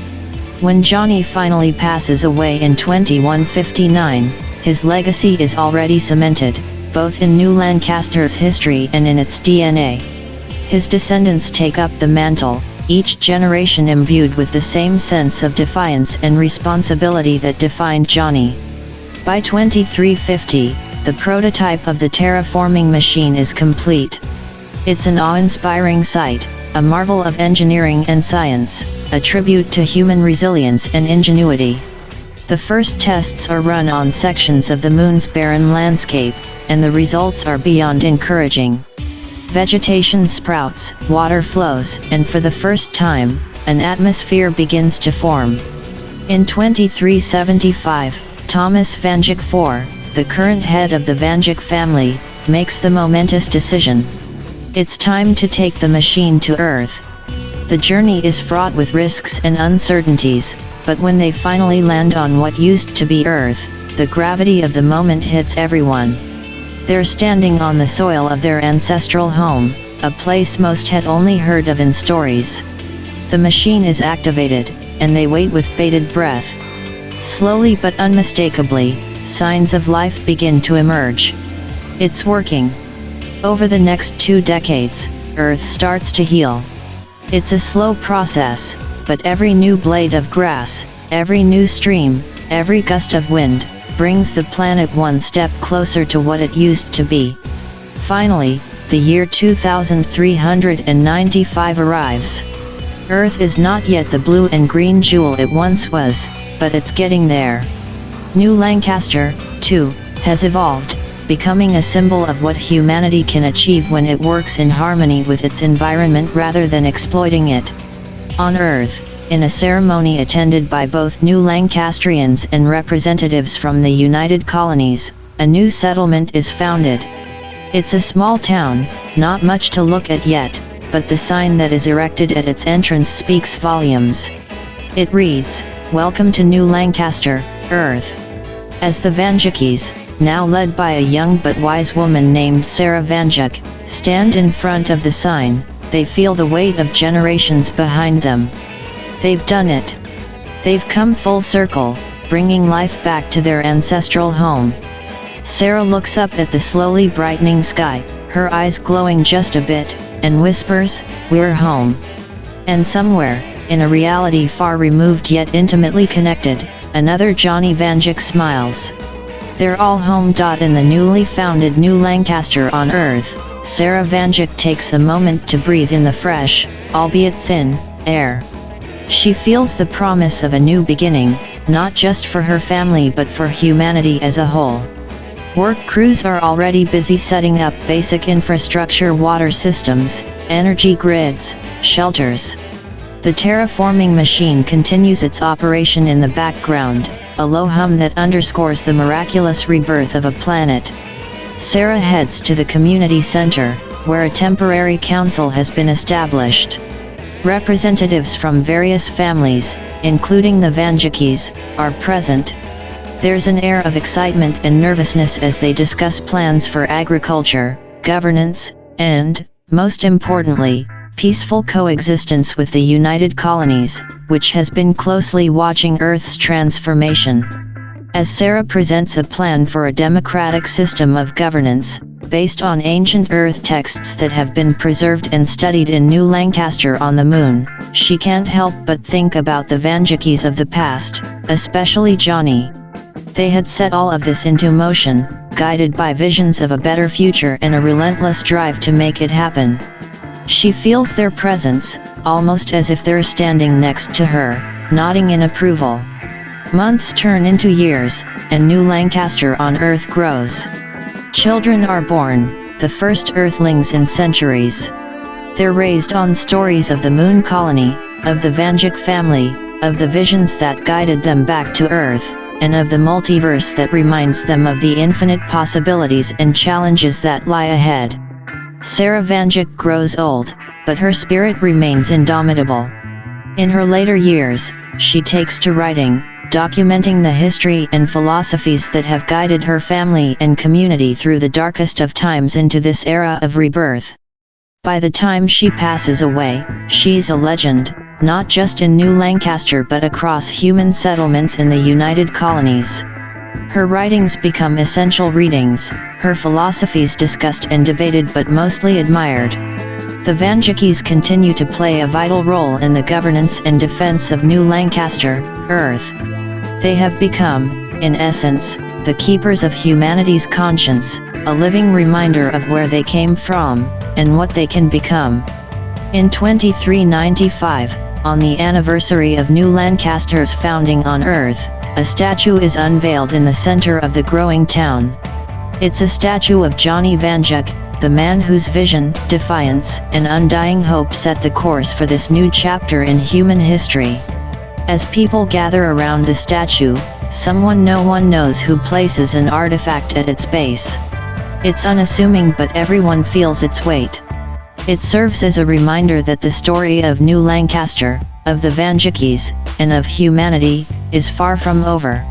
When Johnny finally passes away in 2159, his legacy is already cemented, both in New Lancaster's history and in its DNA. His descendants take up the mantle, each generation imbued with the same sense of defiance and responsibility that defined Johnny. By 2350, the prototype of the terraforming machine is complete. It's an awe-inspiring sight, a marvel of engineering and science, a tribute to human resilience and ingenuity. The first tests are run on sections of the moon's barren landscape, and the results are beyond encouraging. Vegetation sprouts, water flows, and for the first time, an atmosphere begins to form. In 2375, Thomas Vanjik IV, the current head of the Vanjik family, makes the momentous decision. It's time to take the machine to Earth. The journey is fraught with risks and uncertainties, but when they finally land on what used to be Earth, the gravity of the moment hits everyone. They're standing on the soil of their ancestral home, a place most had only heard of in stories. The machine is activated, and they wait with bated breath. Slowly but unmistakably, signs of life begin to emerge. It's working. Over the next 2 decades, Earth starts to heal. It's a slow process, but every new blade of grass, every new stream, every gust of wind, brings the planet one step closer to what it used to be. Finally, the year 2395 arrives. Earth is not yet the blue and green jewel it once was, but it's getting there. New Lancaster, too, has evolved, becoming a symbol of what humanity can achieve when it works in harmony with its environment rather than exploiting it. On Earth, in a ceremony attended by both New Lancastrians and representatives from the United Colonies, a new settlement is founded. It's a small town, not much to look at yet, but the sign that is erected at its entrance speaks volumes. It reads, "Welcome to New Lancaster, Earth." As the Vanjikis, now led by a young but wise woman named Sarah Vanjik, stand in front of the sign, they feel the weight of generations behind them. They've done it. They've come full circle, bringing life back to their ancestral home. Sarah looks up at the slowly brightening sky, her eyes glowing just a bit, and whispers, "We're home." And somewhere, in a reality far removed yet intimately connected, another Johnny Vanjik smiles. They're all home. In the newly founded New Lancaster on Earth, Sarah Vanjik takes a moment to breathe in the fresh, albeit thin, air. She feels the promise of a new beginning, not just for her family but for humanity as a whole. Work crews are already busy setting up basic infrastructure: water systems, energy grids, shelters. The terraforming machine continues its operation in the background, a low hum that underscores the miraculous rebirth of a planet. Sarah heads to the community center, where a temporary council has been established. Representatives from various families, including the Vanjikis, are present. There's an air of excitement and nervousness as they discuss plans for agriculture, governance, and, most importantly, peaceful coexistence with the United Colonies, which has been closely watching Earth's transformation. As Sarah presents a plan for a democratic system of governance, based on ancient Earth texts that have been preserved and studied in New Lancaster on the Moon, she can't help but think about the Vanjikis of the past, especially Johnny. They had set all of this into motion, guided by visions of a better future and a relentless drive to make it happen. She feels their presence, almost as if they're standing next to her, nodding in approval. Months turn into years, and new Lancaster on Earth grows. Children are born, the first Earthlings in centuries. They're raised on stories of the Moon Colony, of the Vanjik family, of the visions that guided them back to Earth, and of the multiverse that reminds them of the infinite possibilities and challenges that lie ahead. Sarah Vanjik grows old, but her spirit remains indomitable. In her later years, she takes to writing, documenting the history and philosophies that have guided her family and community through the darkest of times into this era of rebirth. By the time she passes away, she's a legend, not just in New Lancaster but across human settlements in the United Colonies. Her writings become essential readings, her philosophies discussed and debated but mostly admired. The Vanjikis continue to play a vital role in the governance and defense of New Lancaster, Earth. They have become, in essence, the keepers of humanity's conscience, a living reminder of where they came from, and what they can become. In 2395, on the anniversary of New Lancaster's founding on Earth, a statue is unveiled in the center of the growing town. It's a statue of Johnny Vanjik, the man whose vision, defiance, and undying hope set the course for this new chapter in human history. As people gather around the statue, someone no one knows who places an artifact at its base. It's unassuming but everyone feels its weight. It serves as a reminder that the story of New Lancaster, of the Vanjikis, and of humanity, is far from over.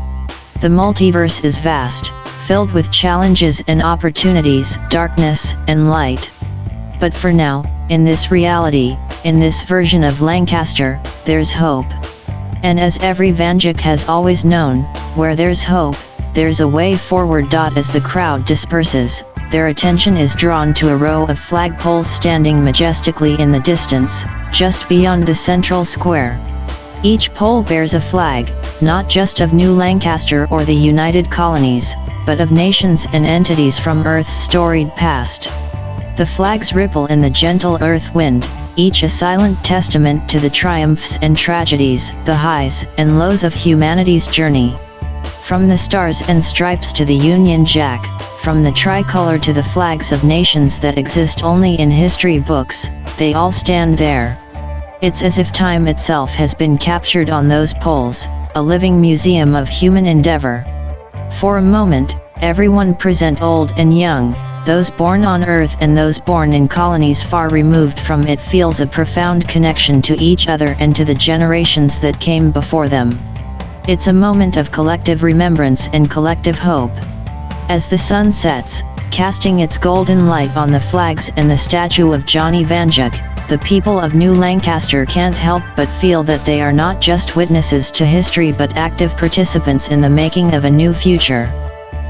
The multiverse is vast, filled with challenges and opportunities, darkness and light. But for now, in this reality, in this version of Lancaster, there's hope. And as every Vanjik has always known, where there's hope, there's a way forward. As the crowd disperses, their attention is drawn to a row of flagpoles standing majestically in the distance, just beyond the central square. Each pole bears a flag, not just of New Lancaster or the United Colonies, but of nations and entities from Earth's storied past. The flags ripple in the gentle earth wind, each a silent testament to the triumphs and tragedies, the highs and lows of humanity's journey. From the stars and stripes to the Union Jack, from the tricolor to the flags of nations that exist only in history books, they all stand there. It's as if time itself has been captured on those poles, a living museum of human endeavor. For a moment, everyone present, old and young, those born on Earth and those born in colonies far removed from it, feels a profound connection to each other and to the generations that came before them. It's a moment of collective remembrance and collective hope. As the sun sets, casting its golden light on the flags and the statue of Johnny Vanjik, the people of New Lancaster can't help but feel that they are not just witnesses to history but active participants in the making of a new future.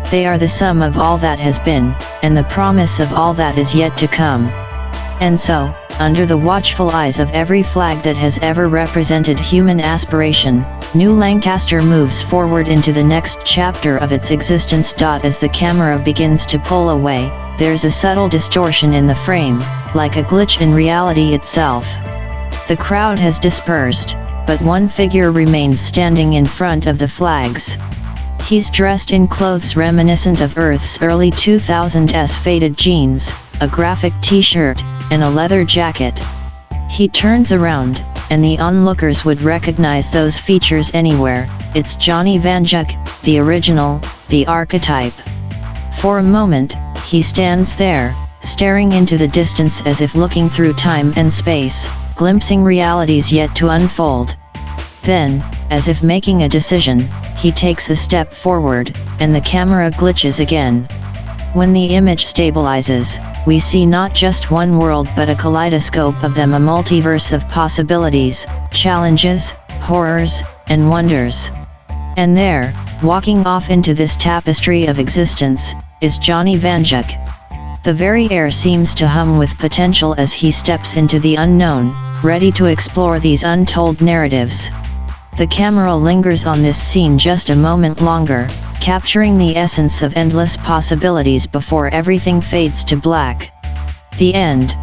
They are the sum of all that has been, and the promise of all that is yet to come. And so, under the watchful eyes of every flag that has ever represented human aspiration, New Lancaster moves forward into the next chapter of its existence. As the camera begins to pull away, there's a subtle distortion in the frame, like a glitch in reality itself. The crowd has dispersed, but one figure remains standing in front of the flags. He's dressed in clothes reminiscent of Earth's early 2000s faded jeans, a graphic t-shirt, and a leather jacket. He turns around, and the onlookers would recognize those features anywhere. It's Johnny Vanjik, the original, the archetype. For a moment, he stands there, staring into the distance as if looking through time and space, glimpsing realities yet to unfold. Then, as if making a decision, he takes a step forward, and the camera glitches again. When the image stabilizes, we see not just one world but a kaleidoscope of them, a multiverse of possibilities, challenges, horrors, and wonders. And there, walking off into this tapestry of existence, is Johnny Vanjik. The very air seems to hum with potential as he steps into the unknown, ready to explore these untold narratives. The camera lingers on this scene just a moment longer, capturing the essence of endless possibilities before everything fades to black. The end.